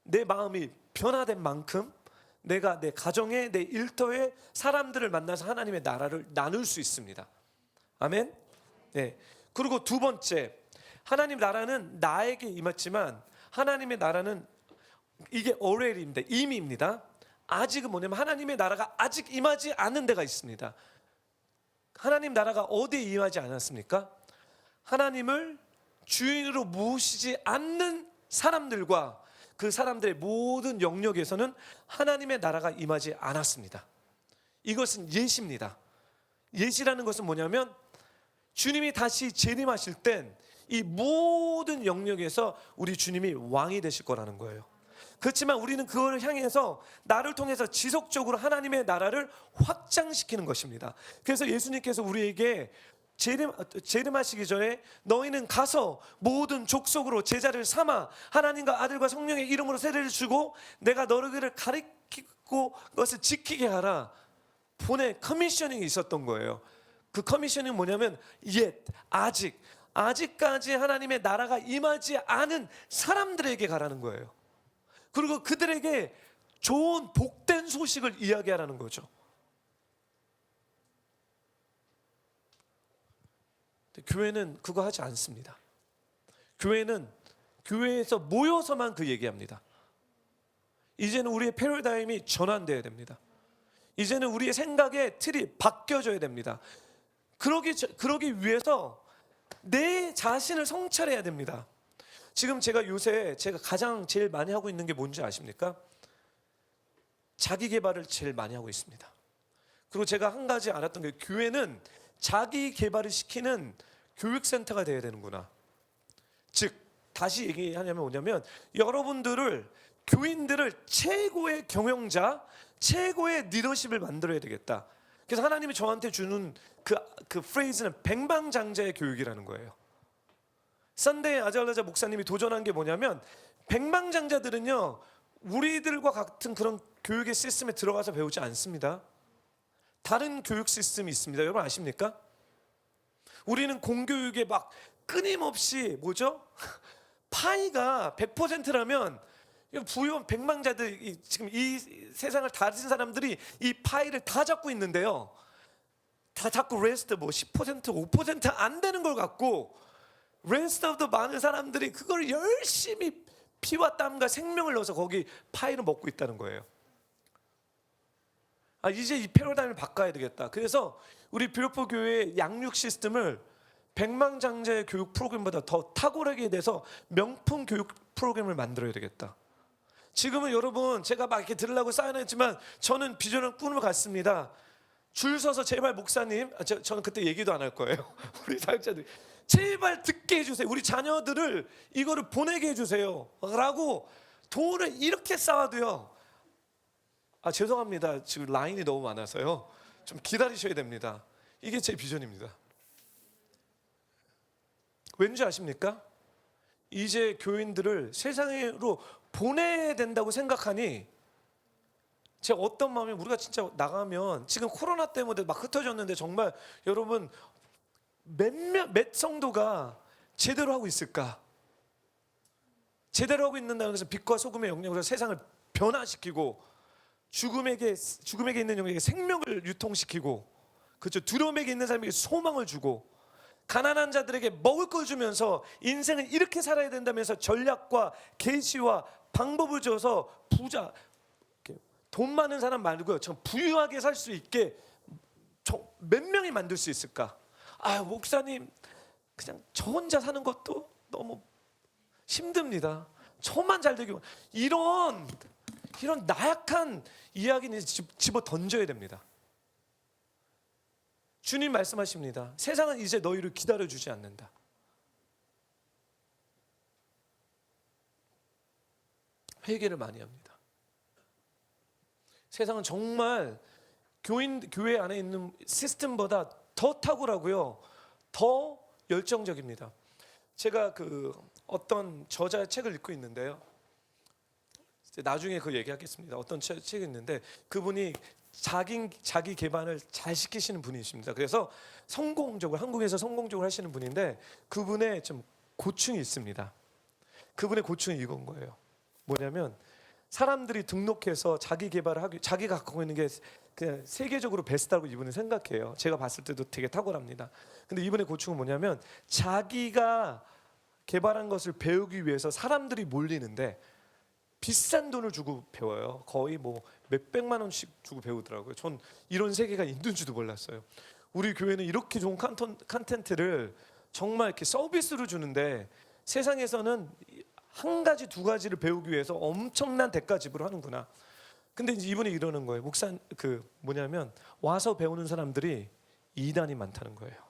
내 마음이 변화된 만큼 내가 내 가정에, 내 일터에 사람들을 만나서 하나님의 나라를 나눌 수 있습니다. 아멘. 네. 그리고 두 번째, 하나님 나라는 나에게 임했지만 하나님의 나라는 이게 already입니다. 이미입니다. 아직은 뭐냐면 하나님의 나라가 아직 임하지 않은 데가 있습니다. 하나님 나라가 어디에 임하지 않았습니까? 하나님을 주인으로 모시지 않는 사람들과 그 사람들의 모든 영역에서는 하나님의 나라가 임하지 않았습니다. 이것은 예시입니다. 예시라는 것은 뭐냐면 주님이 다시 재림하실 땐 이 모든 영역에서 우리 주님이 왕이 되실 거라는 거예요. 그렇지만 우리는 그거를 향해서 나를 통해서 지속적으로 하나님의 나라를 확장시키는 것입니다. 그래서 예수님께서 우리에게 재림하시기 전에 너희는 가서 모든 족속으로 제자를 삼아 하나님과 아들과 성령의 이름으로 세례를 주고 내가 너희를 가르치고 그것을 지키게 하라. 본의 커미셔닝이 있었던 거예요. 그 커미셔닝은 뭐냐면 아직까지 하나님의 나라가 임하지 않은 사람들에게 가라는 거예요. 그리고 그들에게 좋은 복된 소식을 이야기하라는 거죠. 교회는 그거 하지 않습니다. 교회는 교회에서 모여서만 그 얘기합니다. 이제는 우리의 패러다임이 전환되어야 됩니다. 이제는 우리의 생각의 틀이 바뀌어져야 됩니다. 그러기 위해서 내 자신을 성찰해야 됩니다. 지금 제가 요새 가장 제일 많이 하고 있는 게 뭔지 아십니까? 자기 개발을 제일 많이 하고 있습니다. 그리고 제가 한 가지 알았던 게 교회는 자기 개발을 시키는 교육센터가 되어야 되는구나. 즉 다시 얘기하냐면 뭐냐면 여러분들을, 교인들을 최고의 경영자, 최고의 리더십을 만들어야 되겠다. 그래서 하나님이 저한테 주는 그 프레이즈는 백만장자의 교육이라는 거예요. 선데이 아잘라자 목사님이 도전한 게 뭐냐면 백만장자들은요 우리들과 같은 그런 교육의 시스템에 들어가서 배우지 않습니다. 다른 교육 시스템이 있습니다. 여러분 아십니까? 우리는 공교육에 막 끊임없이 파이가 100%라면 부유한 백만자들, 지금 이 세상을 다진 사람들이 이 파이를 다 잡고 있는데요. 다 잡고 레스트 10%, 5% 안 되는 걸 갖고 레스트 오브 더 많은 사람들이 그걸 열심히 피와 땀과 생명을 넣어서 거기 파이를 먹고 있다는 거예요. 이제 이 패러다임을 바꿔야 되겠다. 그래서 우리 뷰포 교회의 양육 시스템을 백만장자의 교육 프로그램보다 더 탁월하게 돼서 명품 교육 프로그램을 만들어야 되겠다. 지금은 여러분 제가 막 이렇게 들으려고 사인했지만 저는 비전을 꿈을 갖습니다. 줄 서서 제발 목사님, 저는 그때 얘기도 안 할 거예요. 우리 사역자들 제발 듣게 해주세요. 우리 자녀들을 이거를 보내게 해주세요 라고 돈을 이렇게 쌓아도요. 죄송합니다. 지금 라인이 너무 많아서요. 좀 기다리셔야 됩니다. 이게 제 비전입니다. 왠지 아십니까? 이제 교인들을 세상으로 보내야 된다고 생각하니 제 어떤 마음이, 우리가 진짜 나가면 지금 코로나 때문에 막 흩어졌는데 정말 여러분 몇 성도가 제대로 하고 있을까? 제대로 하고 있는다는 것은 빛과 소금의 영역으로 세상을 변화시키고 죽음에게 있는 영역에게 생명을 유통시키고, 그렇죠? 두려움에게 있는 사람에게 소망을 주고, 가난한 자들에게 먹을 걸 주면서 인생을 이렇게 살아야 된다면서 전략과 계시와 방법을 줘서 돈 많은 사람 말고요, 좀 부유하게 살 수 있게 몇 명이 만들 수 있을까? 목사님 그냥 저 혼자 사는 것도 너무 힘듭니다. 저만 잘 되기만. 이런 나약한 이야기는 집어 던져야 됩니다. 주님 말씀하십니다. 세상은 이제 너희를 기다려주지 않는다. 회개를 많이 합니다. 세상은 정말 교회 안에 있는 시스템보다 더 탁월하고요, 더 열정적입니다. 제가 어떤 저자의 책을 읽고 있는데요. 나중에 그 얘기하겠습니다. 어떤 책이 있는데 그분이 자기 개발을 잘 시키시는 분이십니다. 그래서 한국에서 성공적으로 하시는 분인데 그분의 좀 고충이 있습니다. 그분의 고충이 이건 거예요. 뭐냐면 사람들이 등록해서 자기 개발을 하기, 자기가 갖고 있는 게 그냥 세계적으로 베스트라고 이분은 생각해요. 제가 봤을 때도 되게 탁월합니다. 근데 이분의 고충은 뭐냐면 자기가 개발한 것을 배우기 위해서 사람들이 몰리는데 비싼 돈을 주고 배워요. 거의 뭐 몇백만 원씩 주고 배우더라고요. 전 이런 세계가 있는지도 몰랐어요. 우리 교회는 이렇게 좋은 컨텐츠를 정말 이렇게 서비스로 주는데 세상에서는 한 가지 두 가지를 배우기 위해서 엄청난 대가 지불하는구나. 근데 이제 이분이 이러는 거예요. 뭐냐면 와서 배우는 사람들이 이단이 많다는 거예요.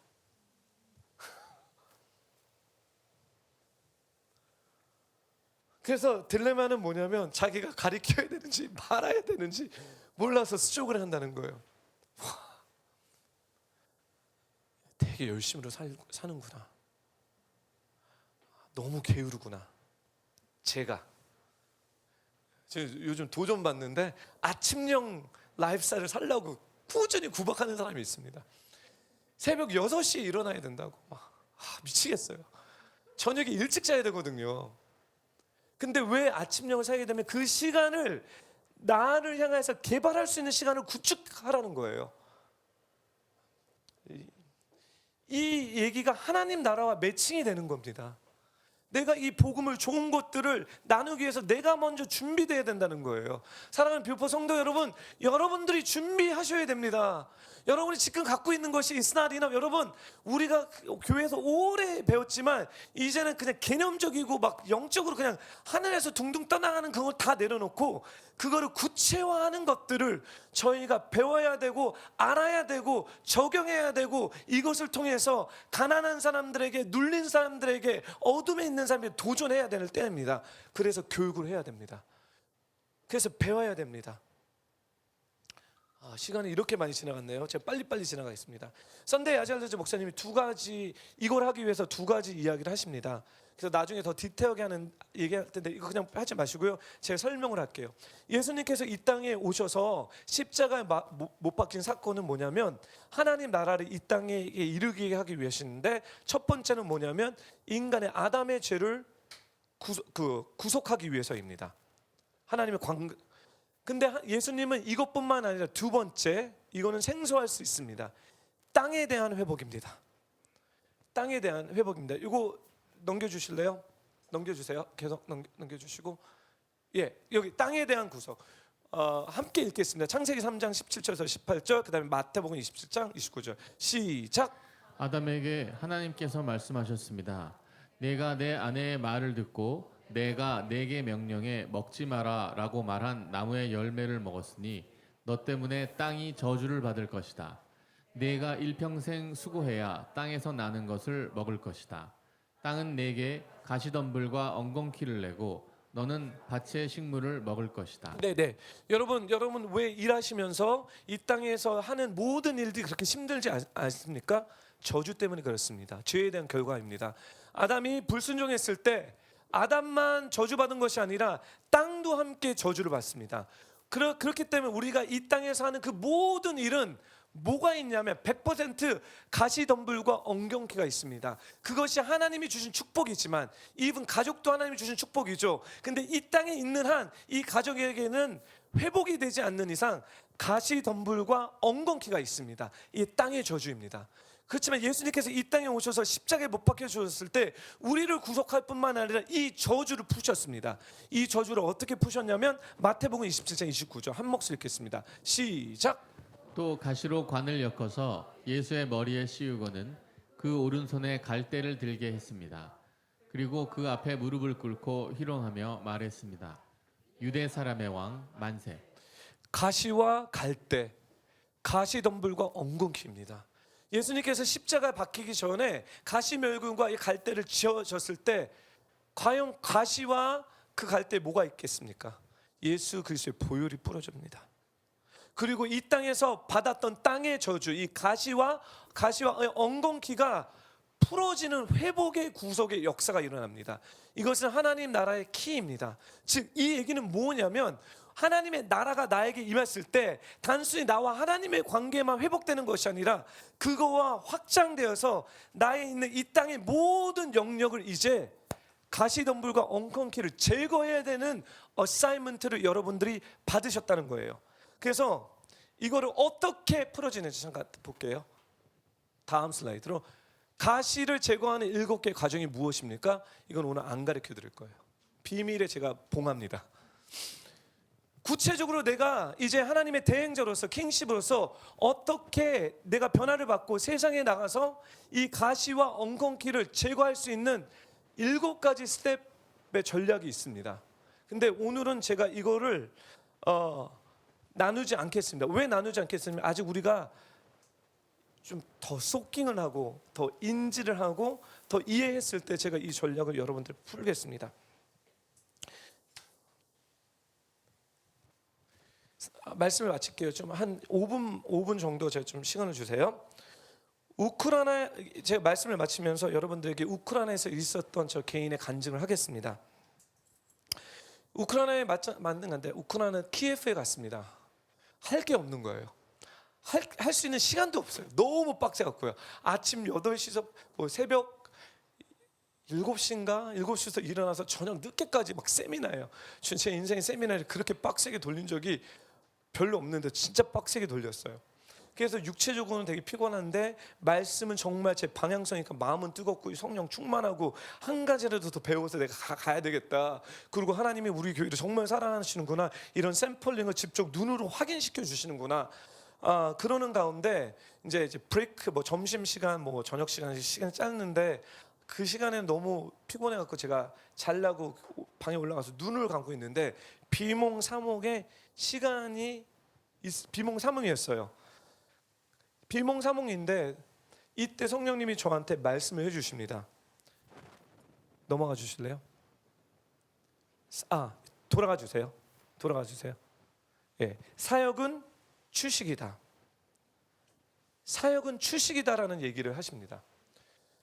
그래서 딜레마는 뭐냐면 자기가 가르쳐야 되는지 말아야 되는지 몰라서 스족을 한다는 거예요. 와, 되게 열심히로 사는구나. 너무 게으르구나. 제가 요즘 도전 받는데 아침형 라이프스타일을 살려고 꾸준히 구박하는 사람이 있습니다. 새벽 6시에 일어나야 된다고. 미치겠어요. 저녁에 일찍 자야 되거든요. 근데 왜 아침형을 살게 되면 그 시간을 나를 향해서 개발할 수 있는 시간을 구축하라는 거예요. 이 얘기가 하나님 나라와 매칭이 되는 겁니다. 내가 이 복음을, 좋은 것들을 나누기 위해서 내가 먼저 준비돼야 된다는 거예요. 사랑하는 뷰포 성도 여러분, 여러분들이 준비하셔야 됩니다. 여러분이 지금 갖고 있는 것이 It's not enough. 여러분, 우리가 교회에서 오래 배웠지만 이제는 그냥 개념적이고 막 영적으로 그냥 하늘에서 둥둥 떠나가는 그걸 다 내려놓고 그거를 구체화하는 것들을 저희가 배워야 되고 알아야 되고 적용해야 되고, 이것을 통해서 가난한 사람들에게, 눌린 사람들에게, 어둠에 있는 사람에게 도전해야 되는 때입니다. 그래서 교육을 해야 됩니다. 그래서 배워야 됩니다. 시간이 이렇게 많이 지나갔네요. 제가 빨리빨리 지나가겠습니다. 썬데이 아잘르즈 목사님이 이걸 하기 위해서 두 가지 이야기를 하십니다. 그래서 나중에 더 디테일하게 얘기할 텐데 이거 그냥 하지 마시고요. 제가 설명을 할게요. 예수님께서 이 땅에 오셔서 십자가에 못 박힌 사건은 뭐냐면 하나님 나라를 이 땅에 이르게 하기 위해서인데, 첫 번째는 뭐냐면 인간의 아담의 죄를 구속하기 위해서입니다. 하나님의 근데 예수님은 이것뿐만 아니라 두 번째, 이거는 생소할 수 있습니다. 땅에 대한 회복입니다. 땅에 대한 회복입니다. 이거 넘겨주실래요? 넘겨주세요. 계속 넘겨주시고, 여기 땅에 대한 구속. 함께 읽겠습니다. 창세기 3장 17절에서 18절, 그 다음에 마태복음 27장 29절. 시작. 아담에게 하나님께서 말씀하셨습니다. 내가 내 아내의 말을 듣고 내가 내게 명령해 먹지 마라 라고 말한 나무의 열매를 먹었으니 너 때문에 땅이 저주를 받을 것이다. 내가 일평생 수고해야 땅에서 나는 것을 먹을 것이다. 땅은 내게 가시덤불과 엉겅퀴를 내고 너는 밭의 식물을 먹을 것이다. 네네. 여러분 왜 일하시면서 이 땅에서 하는 모든 일들이 그렇게 힘들지 않습니까? 저주 때문에 그렇습니다. 죄에 대한 결과입니다. 아담이 불순종했을 때 아담만 저주받은 것이 아니라 땅도 함께 저주를 받습니다. 그렇기 때문에 우리가 이 땅에서 하는 그 모든 일은 뭐가 있냐면 100% 가시덤불과 엉겅퀴가 있습니다. 그것이 하나님이 주신 축복이지만, 이분 가족도 하나님이 주신 축복이죠. 근데 이 땅에 있는 한 이 가족에게는 회복이 되지 않는 이상 가시덤불과 엉겅퀴가 있습니다. 이 땅의 저주입니다. 그렇지만 예수님께서 이 땅에 오셔서 십자가에 못 박혀 주셨을 때 우리를 구속할 뿐만 아니라 이 저주를 푸셨습니다. 이 저주를 어떻게 푸셨냐면 마태복음 27장 29절 한 목소리 읽겠습니다. 시작. 또 가시로 관을 엮어서 예수의 머리에 씌우고는 그 오른손에 갈대를 들게 했습니다. 그리고 그 앞에 무릎을 꿇고 희롱하며 말했습니다. 유대 사람의 왕 만세. 가시와 갈대, 가시덤불과 엉겅퀴입니다. 예수님께서 십자가 박히기 전에 가시멸군과 이 갈대를 지어졌을 때 과연 가시와 그 갈대에 뭐가 있겠습니까? 예수 그리스도의 보혈이 뿌려집니다. 그리고 이 땅에서 받았던 땅의 저주, 이 가시와 엉겅퀴가 풀어지는 회복의 구속의 역사가 일어납니다. 이것은 하나님 나라의 키입니다. 즉 이 얘기는 뭐냐면 하나님의 나라가 나에게 임했을 때 단순히 나와 하나님의 관계만 회복되는 것이 아니라 그거와 확장되어서 나에 있는 이 땅의 모든 영역을 이제 가시덤불과 엉겅퀴를 제거해야 되는 어사이먼트를 여러분들이 받으셨다는 거예요. 그래서 이거를 어떻게 풀어지는지 잠깐 볼게요. 다음 슬라이드로. 가시를 제거하는 7개 과정이 무엇입니까? 이건 오늘 안 가르쳐 드릴 거예요. 비밀에 제가 봉합니다. 구체적으로 내가 이제 하나님의 대행자로서 킹십으로서 어떻게 내가 변화를 받고 세상에 나가서 이 가시와 엉겅퀴를 제거할 수 있는 7가지 스텝의 전략이 있습니다. 근데 오늘은 제가 이거를 나누지 않겠습니다. 왜 나누지 않겠습니까? 아직 우리가 좀 더 소킹을 하고 더 인지를 하고 더 이해했을 때 제가 이 전략을 여러분들 풀겠습니다. 말씀을 마칠게요. 좀 한 5분 정도 제가 좀 시간을 주세요. 우크라이나 제가 말씀을 마치면서 여러분들에게 우크라이나에서 있었던 저 개인의 간증을 하겠습니다. 우크라이나에 맞는 건데 우크라이나는 키예프에 갔습니다. 할 게 없는 거예요. 할 수 있는 시간도 없어요. 너무 빡세갖고요. 아침 8시서 뭐 새벽 7시인가 7시부터 일어나서 저녁 늦게까지 막 세미나예요. 제 인생의 세미나를 그렇게 빡세게 돌린 적이 별로 없는데 진짜 빡세게 돌렸어요. 그래서 육체적으로는 되게 피곤한데 말씀은 정말 제 방향성이니까 마음은 뜨겁고 성령 충만하고 한 가지라도 더 배워서 내가 가야 되겠다. 그리고 하나님이 우리 교회를 정말 사랑하시는구나. 이런 샘플링을 직접 눈으로 확인시켜 주시는구나. 그러는 가운데 이제 브레이크 뭐 점심 시간 뭐 저녁 시간이 짧는데 그 시간에 너무 피곤해 갖고 제가 자려고 방에 올라가서 눈을 감고 있는데 비몽사몽의 시간이 비몽사몽이었어요. 비몽사몽인데 이때 성령님이 저한테 말씀을 해주십니다. 넘어가 주실래요? 돌아가 주세요. 돌아가 주세요. 예, 사역은 추식이다. 사역은 추식이다라는 얘기를 하십니다.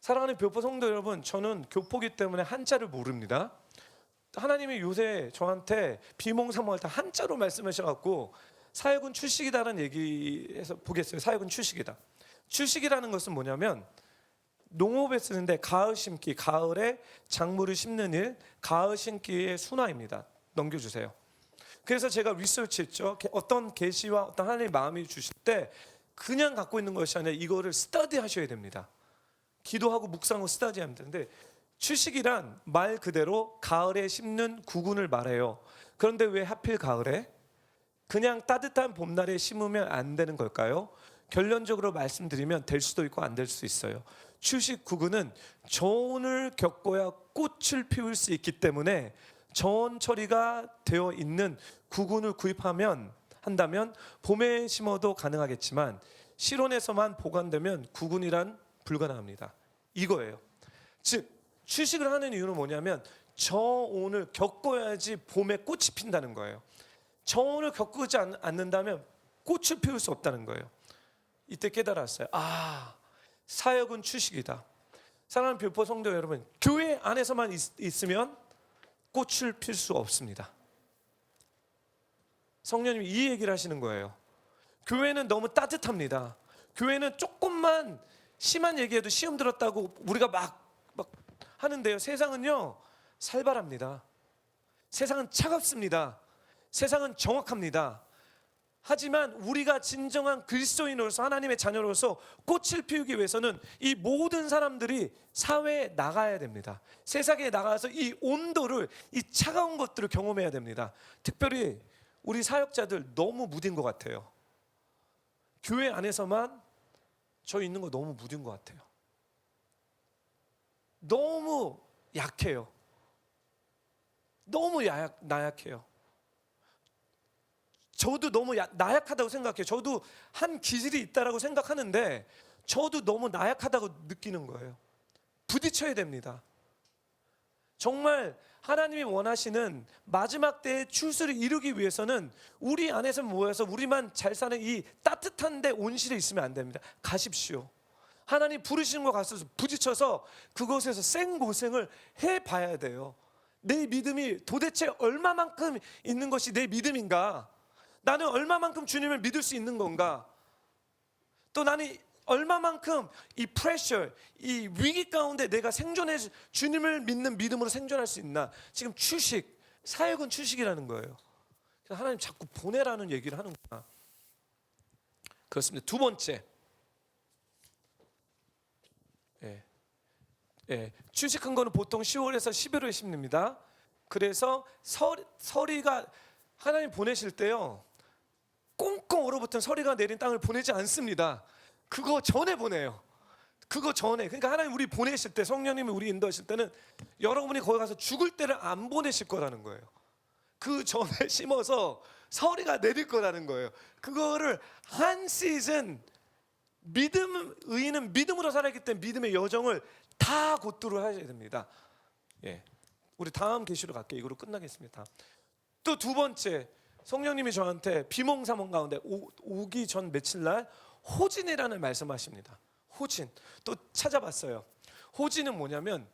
사랑하는 교포 성도 여러분, 저는 교포기 때문에 한자를 모릅니다. 하나님이 요새 저한테 비몽사몽할 때 한자로 말씀하셔갖고 사역은 추식이다라는 얘기해서 보겠어요. 사역은 추식이다. 추식이라는 것은 뭐냐면 농업에 쓰는데 가을 심기, 가을에 작물을 심는 일, 가을 심기의 순화입니다. 넘겨주세요. 그래서 제가 리서치했죠. 어떤 계시와 어떤 하나님의 마음이 주실 때 그냥 갖고 있는 것이 아니라 이거를 스터디 하셔야 됩니다. 기도하고 묵상하고 스터디 하면 되는데 추식이란 말 그대로 가을에 심는 구근을 말해요. 그런데 왜 하필 가을에? 그냥 따뜻한 봄날에 심으면 안 되는 걸까요? 결론적으로 말씀드리면 될 수도 있고 안 될 수도 있어요. 추식 구근은 저온을 겪어야 꽃을 피울 수 있기 때문에 저온 처리가 되어 있는 구근을 한다면 봄에 심어도 가능하겠지만 실온에서만 보관되면 구근이란 불가능합니다. 이거예요. 즉 추식을 하는 이유는 뭐냐면 저온을 겪어야지 봄에 꽃이 핀다는 거예요. 저온을 겪지 않는다면 꽃을 피울 수 없다는 거예요. 이때 깨달았어요. 사역은 추식이다. 사랑하는 교포 성도 여러분, 교회 안에서만 있으면 꽃을 필 수 없습니다. 성령님이 이 얘기를 하시는 거예요. 교회는 너무 따뜻합니다. 교회는 조금만 심한 얘기해도 시험 들었다고 우리가 막 하는데요. 세상은요 살벌합니다. 세상은 차갑습니다. 세상은 정확합니다. 하지만 우리가 진정한 그리스도인으로서 하나님의 자녀로서 꽃을 피우기 위해서는 이 모든 사람들이 사회에 나가야 됩니다. 세상에 나가서 이 온도를, 이 차가운 것들을 경험해야 됩니다. 특별히 우리 사역자들 너무 무딘 것 같아요. 교회 안에서만 저 있는 거 너무 무딘 것 같아요. 너무 약해요. 너무 나약해요. 저도 너무 나약하다고 생각해요. 저도 한 기질이 있다라고 생각하는데 저도 너무 나약하다고 느끼는 거예요. 부딪혀야 됩니다. 정말 하나님이 원하시는 마지막 때의 출세를 이루기 위해서는 우리 안에서 모여서 우리만 잘 사는 이 따뜻한 데 온실에 있으면 안 됩니다. 가십시오. 하나님 부르시는 것 같아서 부딪혀서 그곳에서 생고생을 해봐야 돼요. 내 믿음이 도대체 얼마만큼 있는 것이 내 믿음인가? 나는 얼마만큼 주님을 믿을 수 있는 건가? 또 나는 얼마만큼 이 프레셔, 이 위기 가운데 내가 생존해 주님을 믿는 믿음으로 생존할 수 있나? 지금 추식, 사역은 추식이라는 거예요. 그래서 하나님 자꾸 보내라는 얘기를 하는구나. 그렇습니다. 두 번째, 추식한 거는 보통 10월에서 11월에 심습니다. 그래서 서리가 하나님 보내실 때요, 꽁꽁 얼어붙은 서리가 내린 땅을 보내지 않습니다. 그거 전에 보내요. 그거 전에. 그러니까 하나님 우리 보내실 때, 성령님이 우리 인도하실 때는 여러분이 거기 가서 죽을 때를 안 보내실 거라는 거예요. 그 전에 심어서 서리가 내릴 거라는 거예요. 그거를 한 시즌, 의인은 믿음으로 살았기 때문에 믿음의 여정을 다 곧두루 하셔야 됩니다. 우리 다음 계시로 갈게요. 이거로 끝나겠습니다. 또 두 번째, 성령님이 저한테 비몽사몽 가운데 오기 전 며칠 날 호진이라는 말씀하십니다. 호진. 또 찾아봤어요. 호진은 뭐냐면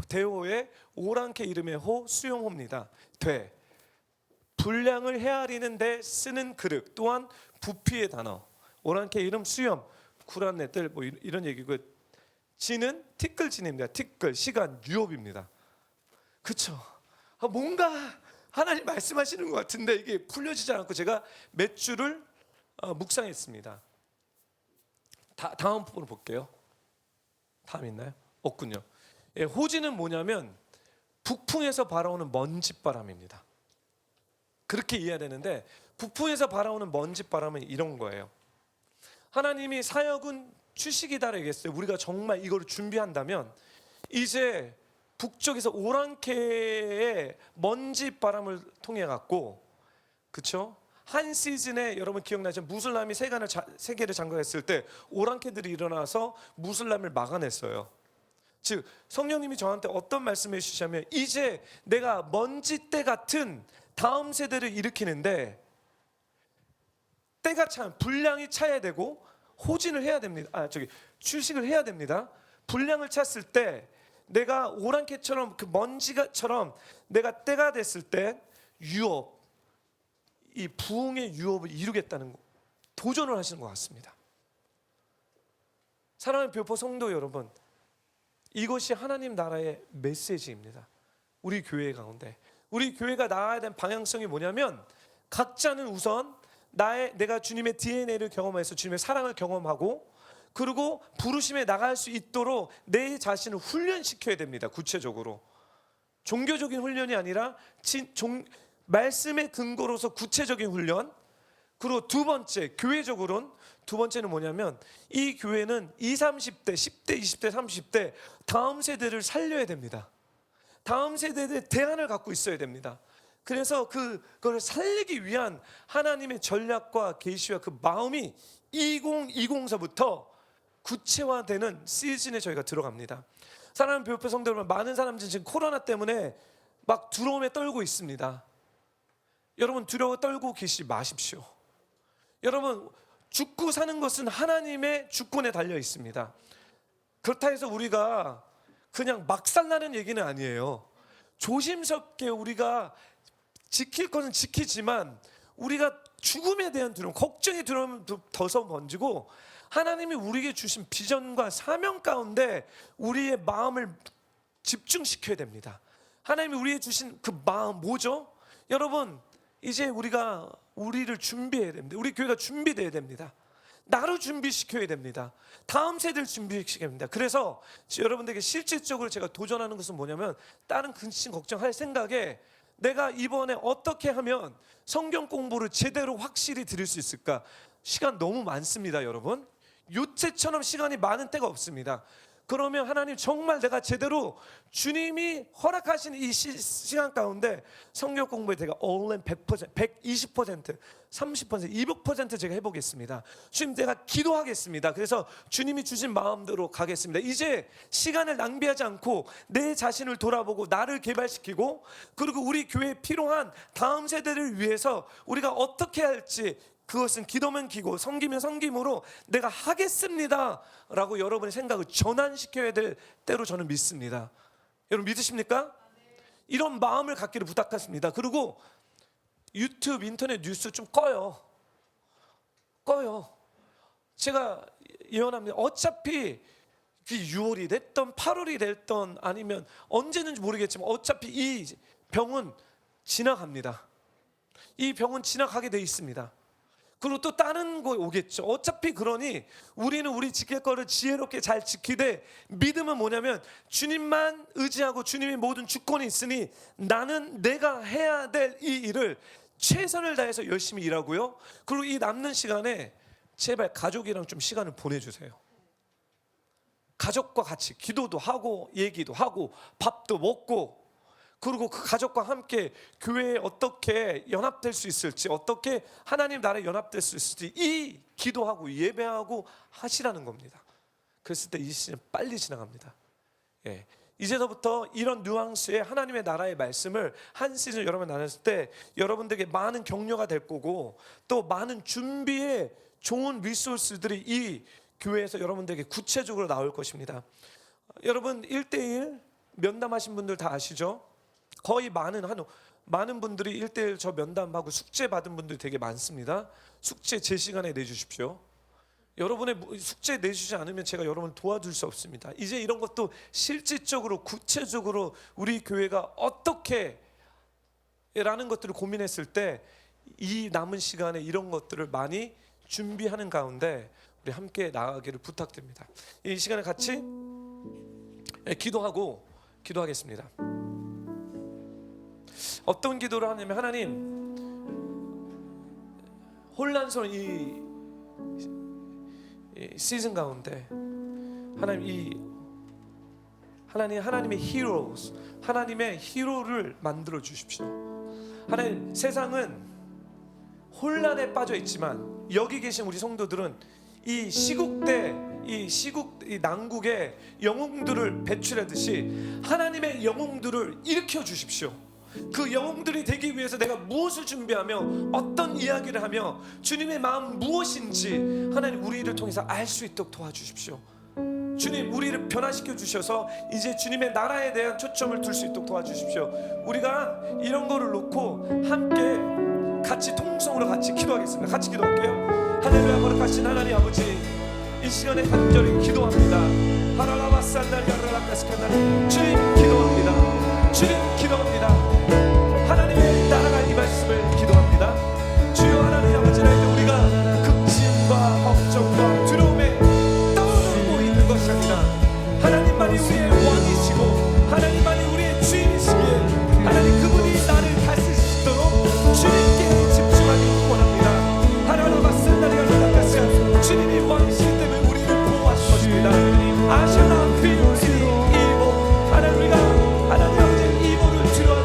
대호의 오랑캐 이름의 호, 수용호입니다. 분량을 헤아리는 데 쓰는 그릇, 또한 부피의 단어. 오랑캐 이름 수염, 구란내들 뭐 이런 얘기고, 진은 티끌진입니다. 티끌, 시간, 유업입니다. 그렇죠? 뭔가 하나님 말씀하시는 것 같은데 이게 풀려지지 않고 제가 몇 주를 묵상했습니다. 다음 부분을 볼게요. 다음 있나요? 없군요. 호지는 뭐냐면 북풍에서 바라오는 먼지바람입니다. 그렇게 이해해야 되는데, 북풍에서 바라오는 먼지바람은 이런 거예요. 하나님이 사역은 추식이다 얘기했어요. 우리가 정말 이걸 준비한다면 이제 북쪽에서 오랑캐의 먼지바람을 통해 갖고, 그렇죠? 한 시즌에 여러분 기억나죠? 무슬람이 세계를 장악했을 때 오랑캐들이 일어나서 무슬람을 막아냈어요. 즉 성령님이 저한테 어떤 말씀을 해주시냐면, 이제 내가 먼지때 같은 다음 세대를 일으키는데 때가 참 분량이 차야 되고 호진을 해야 됩니다. 출식을 해야 됩니다. 분량을 찼을 때 내가 오랑캐처럼 그 먼지가처럼 내가 때가 됐을 때 유업, 이 부흥의 유업을 이루겠다는 도전을 하시는 것 같습니다. 사랑하는 뷰포 성도 여러분, 이것이 하나님 나라의 메시지입니다. 우리 교회 가운데 우리 교회가 나아야 될 방향성이 뭐냐면, 각자는 우선 내가 주님의 DNA를 경험해서 주님의 사랑을 경험하고, 그리고 부르심에 나갈 수 있도록 내 자신을 훈련시켜야 됩니다. 구체적으로 종교적인 훈련이 아니라 말씀의 근거로서 구체적인 훈련. 그리고 두 번째, 교회적으로는 두 번째는 뭐냐면, 이 교회는 20, 30대, 10대, 20대, 30대 다음 세대를 살려야 됩니다. 다음 세대의 대안을 갖고 있어야 됩니다. 그래서 그걸 살리기 위한 하나님의 전략과 계시와 그 마음이 2020서부터 구체화되는 시즌에 저희가 들어갑니다. 사랑하는 뷰포 성도 여러분, 많은 사람들이 지금 코로나 때문에 막 두려움에 떨고 있습니다. 여러분 두려워 떨고 계시지 마십시오. 여러분 죽고 사는 것은 하나님의 주권에 달려 있습니다. 그렇다 해서 우리가 그냥 막살나는 얘기는 아니에요. 조심스럽게 우리가 지킬 것은 지키지만, 우리가 죽음에 대한 두려움, 걱정의 두려움은 더 번지고, 하나님이 우리에게 주신 비전과 사명 가운데 우리의 마음을 집중시켜야 됩니다. 하나님이 우리에게 주신 그 마음 뭐죠? 여러분 이제 우리를 준비해야 됩니다. 우리 교회가 준비돼야 됩니다. 나를 준비시켜야 됩니다. 다음 세대를 준비시켜야 됩니다. 그래서 여러분들에게 실질적으로 제가 도전하는 것은 뭐냐면, 다른 근심 걱정할 생각에 내가 이번에 어떻게 하면 성경 공부를 제대로 확실히 드릴 수 있을까? 시간 너무 많습니다. 여러분 요새처럼 시간이 많은 때가 없습니다. 그러면 하나님 정말 내가 제대로 주님이 허락하신 이 시간 가운데 성경 공부에 제가 all in 100%, 120%, 30%, 200% 제가 해보겠습니다. 주님 내가 기도하겠습니다. 그래서 주님이 주신 마음대로 가겠습니다. 이제 시간을 낭비하지 않고 내 자신을 돌아보고 나를 개발시키고 그리고 우리 교회에 필요한 다음 세대를 위해서 우리가 어떻게 할지 그것은 기도면 기고 섬기면 섬김으로 내가 하겠습니다 라고 여러분의 생각을 전환시켜야 될 때로 저는 믿습니다. 여러분 믿으십니까? 이런 마음을 갖기를 부탁했습니다. 그리고 유튜브 인터넷 뉴스 좀 꺼요. 제가 예언합니다. 어차피 6월이 됐던 8월이 됐던 아니면 언제는지 모르겠지만 어차피 이 병은 지나갑니다. 이 병은 지나가게 돼 있습니다. 그리고 또 다른 거 오겠죠. 어차피 그러니 우리는 우리 지킬 거를 지혜롭게 잘 지키되 믿음은 뭐냐면 주님만 의지하고 주님의 모든 주권이 있으니 나는 내가 해야 될 이 일을 최선을 다해서 열심히 일하고요. 그리고 이 남는 시간에 제발 가족이랑 좀 시간을 보내주세요. 가족과 같이 기도도 하고 얘기도 하고 밥도 먹고 그리고 그 가족과 함께 교회에 어떻게 연합될 수 있을지 어떻게 하나님 나라에 연합될 수 있을지 이 기도하고 예배하고 하시라는 겁니다. 그랬을 때 이 시즌 빨리 지나갑니다. 예. 이제서부터 이런 뉘앙스의 하나님의 나라의 말씀을 한 시즌 여러분 나눴을 때 여러분들에게 많은 격려가 될 거고 또 많은 준비의 좋은 리소스들이 이 교회에서 여러분들에게 구체적으로 나올 것입니다. 여러분 1대1 면담하신 분들 다 아시죠? 거의 많은 분들이 1대1 저 면담하고 숙제 받은 분들이 되게 많습니다. 숙제 제 시간에 내주십시오. 여러분의 숙제 내주지 않으면 제가 여러분을 도와줄 수 없습니다. 이제 이런 것도 실질적으로 구체적으로 우리 교회가 어떻게 라는 것들을 고민했을 때 이 남은 시간에 이런 것들을 많이 준비하는 가운데 우리 함께 나아가기를 부탁드립니다. 이 시간에 같이 기도하겠습니다. 어떤 기도를 하냐면 하나님 혼란스러운 이 시즌 가운데 하나님의 히로스 하나님의 히로를 만들어 주십시오. 하나님 세상은 혼란에 빠져 있지만 여기 계신 우리 성도들은 이 시국대 이 난국의 영웅들을 배출하듯이 하나님의 영웅들을 일으켜 주십시오. 그 영웅들이 되기 위해서 내가 무엇을 준비하며 어떤 이야기를 하며 주님의 마음 무엇인지 하나님 우리를 통해서 알 수 있도록 도와주십시오. 주님 우리를 변화시켜 주셔서 이제 주님의 나라에 대한 초점을 둘 수 있도록 도와주십시오. 우리가 이런 거를 놓고 함께 같이 통성으로 같이 기도하겠습니다. 같이 기도할게요. 할렐루야. 거룩하신 하나님 아버지 이 시간에 간절히 기도합니다. 주님 기도합니다. 주님 기도합니다. 하나님의 나라가 이 말씀을 기도합니다. 주여 하나님 아버지 날 우리가 극진과 걱정과 두려움에 떠오르고 있는 것이 아니라 하나님만이 우리의 왕이시고 하나님만이 우리의 주인이시기에 하나님 그분이 나를 다스릴 수 있도록 주님께 집중하기 원합니다. 하나님 아버지 주님이 왕이시기 때문에 우리를 보호하실 것입니다. I shall not fear any evil. 하나님 우리가 하나님 아버지 이모를 두려워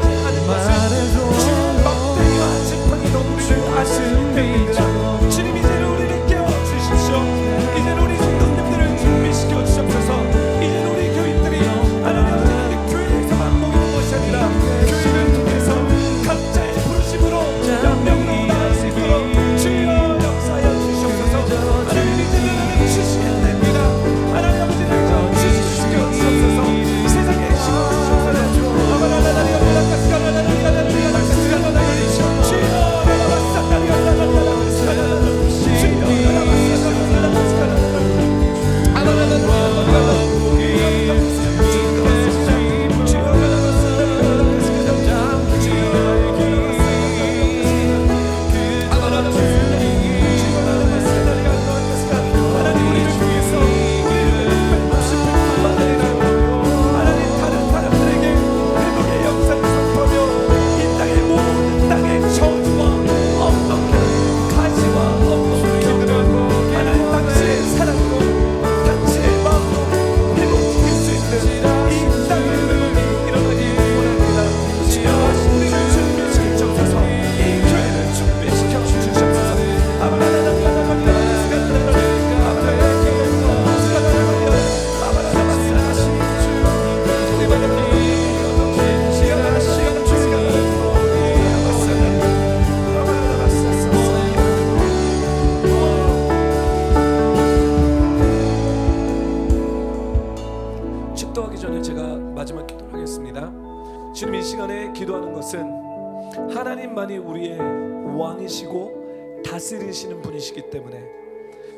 왕이시고 다스리시는 분이시기 때문에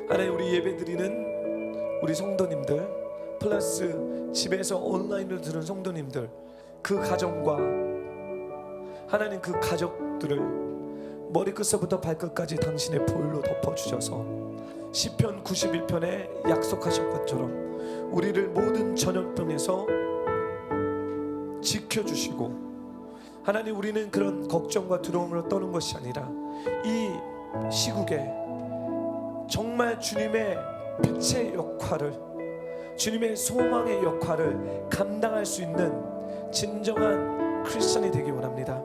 하나님, 우리 예배드리는 우리 성도님들 플러스 집에서 온라인으로 들은 성도님들, 그 가정과 하나님 그 가족들을 머리끝서부터 발끝까지 당신의 보혈로 덮어주셔서 시편 91편에 약속하신 것처럼 우리를 모든 전염병에서 지켜주시고, 하나님, 우리는 그런 걱정과 두려움으로 떠는 것이 아니라 이 시국에 정말 주님의 빛의 역할을, 주님의 소망의 역할을 감당할 수 있는 진정한 크리스천이 되기 원합니다.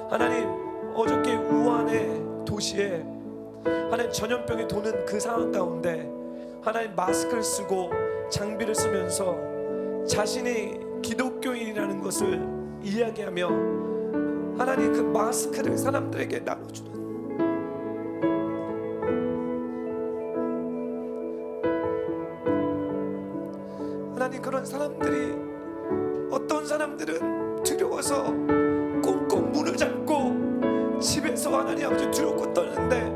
하나님, 어저께 우한의 도시에 하나님 전염병이 도는 그 상황 가운데 하나님 마스크를 쓰고 장비를 쓰면서 자신이 기독교인이라는 것을 이야기하며 하나님 그 마스크를 사람들에게 나눠주는, 하나님 그런 사람들이, 어떤 사람들은 두려워서 꽁꽁 문을 잡고 집에서 하나님 아버지 두렵고 떠는데,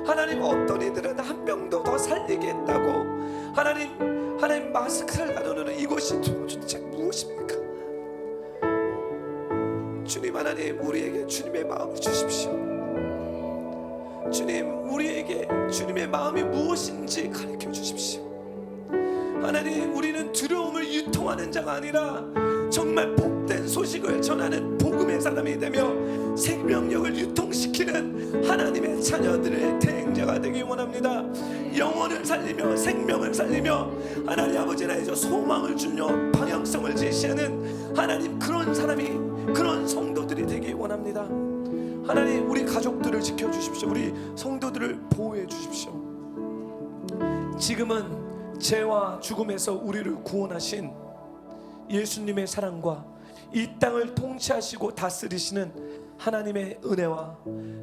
하나님 어떤 이들은 한 명도 더 살리겠다고 하나님 마스크를 나누는 이것이 도대체 무엇입니까? 주님, 하나님 우리에게 주님의 마음을 주십시오. 주님, 우리에게 주님의 마음이 무엇인지 가르쳐 주십시오. 하나님, 우리는 두려움을 유통하는 자가 아니라 정말 복된 소식을 전하는 복음의 사람이 되며 생명력을 유통시키는 하나님의 자녀들의 대행자가 되기 원합니다. 영혼을 살리며 생명을 살리며 하나님 아버지 나의 소망을 주며 방향성을 제시하는 하나님, 그런 사람이, 그런 성도들이 되기 원합니다. 하나님, 우리 가족들을 지켜주십시오. 우리 성도들을 보호해 주십시오. 지금은 죄와 죽음에서 우리를 구원하신 예수님의 사랑과 이 땅을 통치하시고 다스리시는 하나님의 은혜와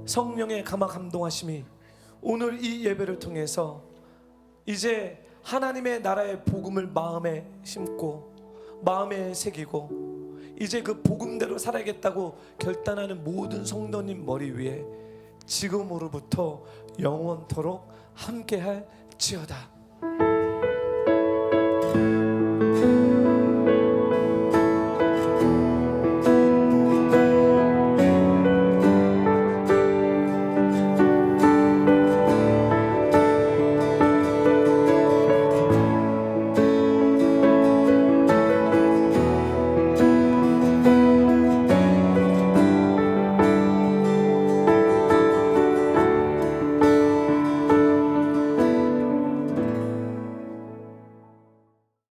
성령의 감화 감동하심이 오늘 이 예배를 통해서 이제 하나님의 나라의 복음을 마음에 심고 마음에 새기고 이제 그 복음대로 살아야겠다고 결단하는 모든 성도님 머리 위에 지금으로부터 영원토록 함께할지어다.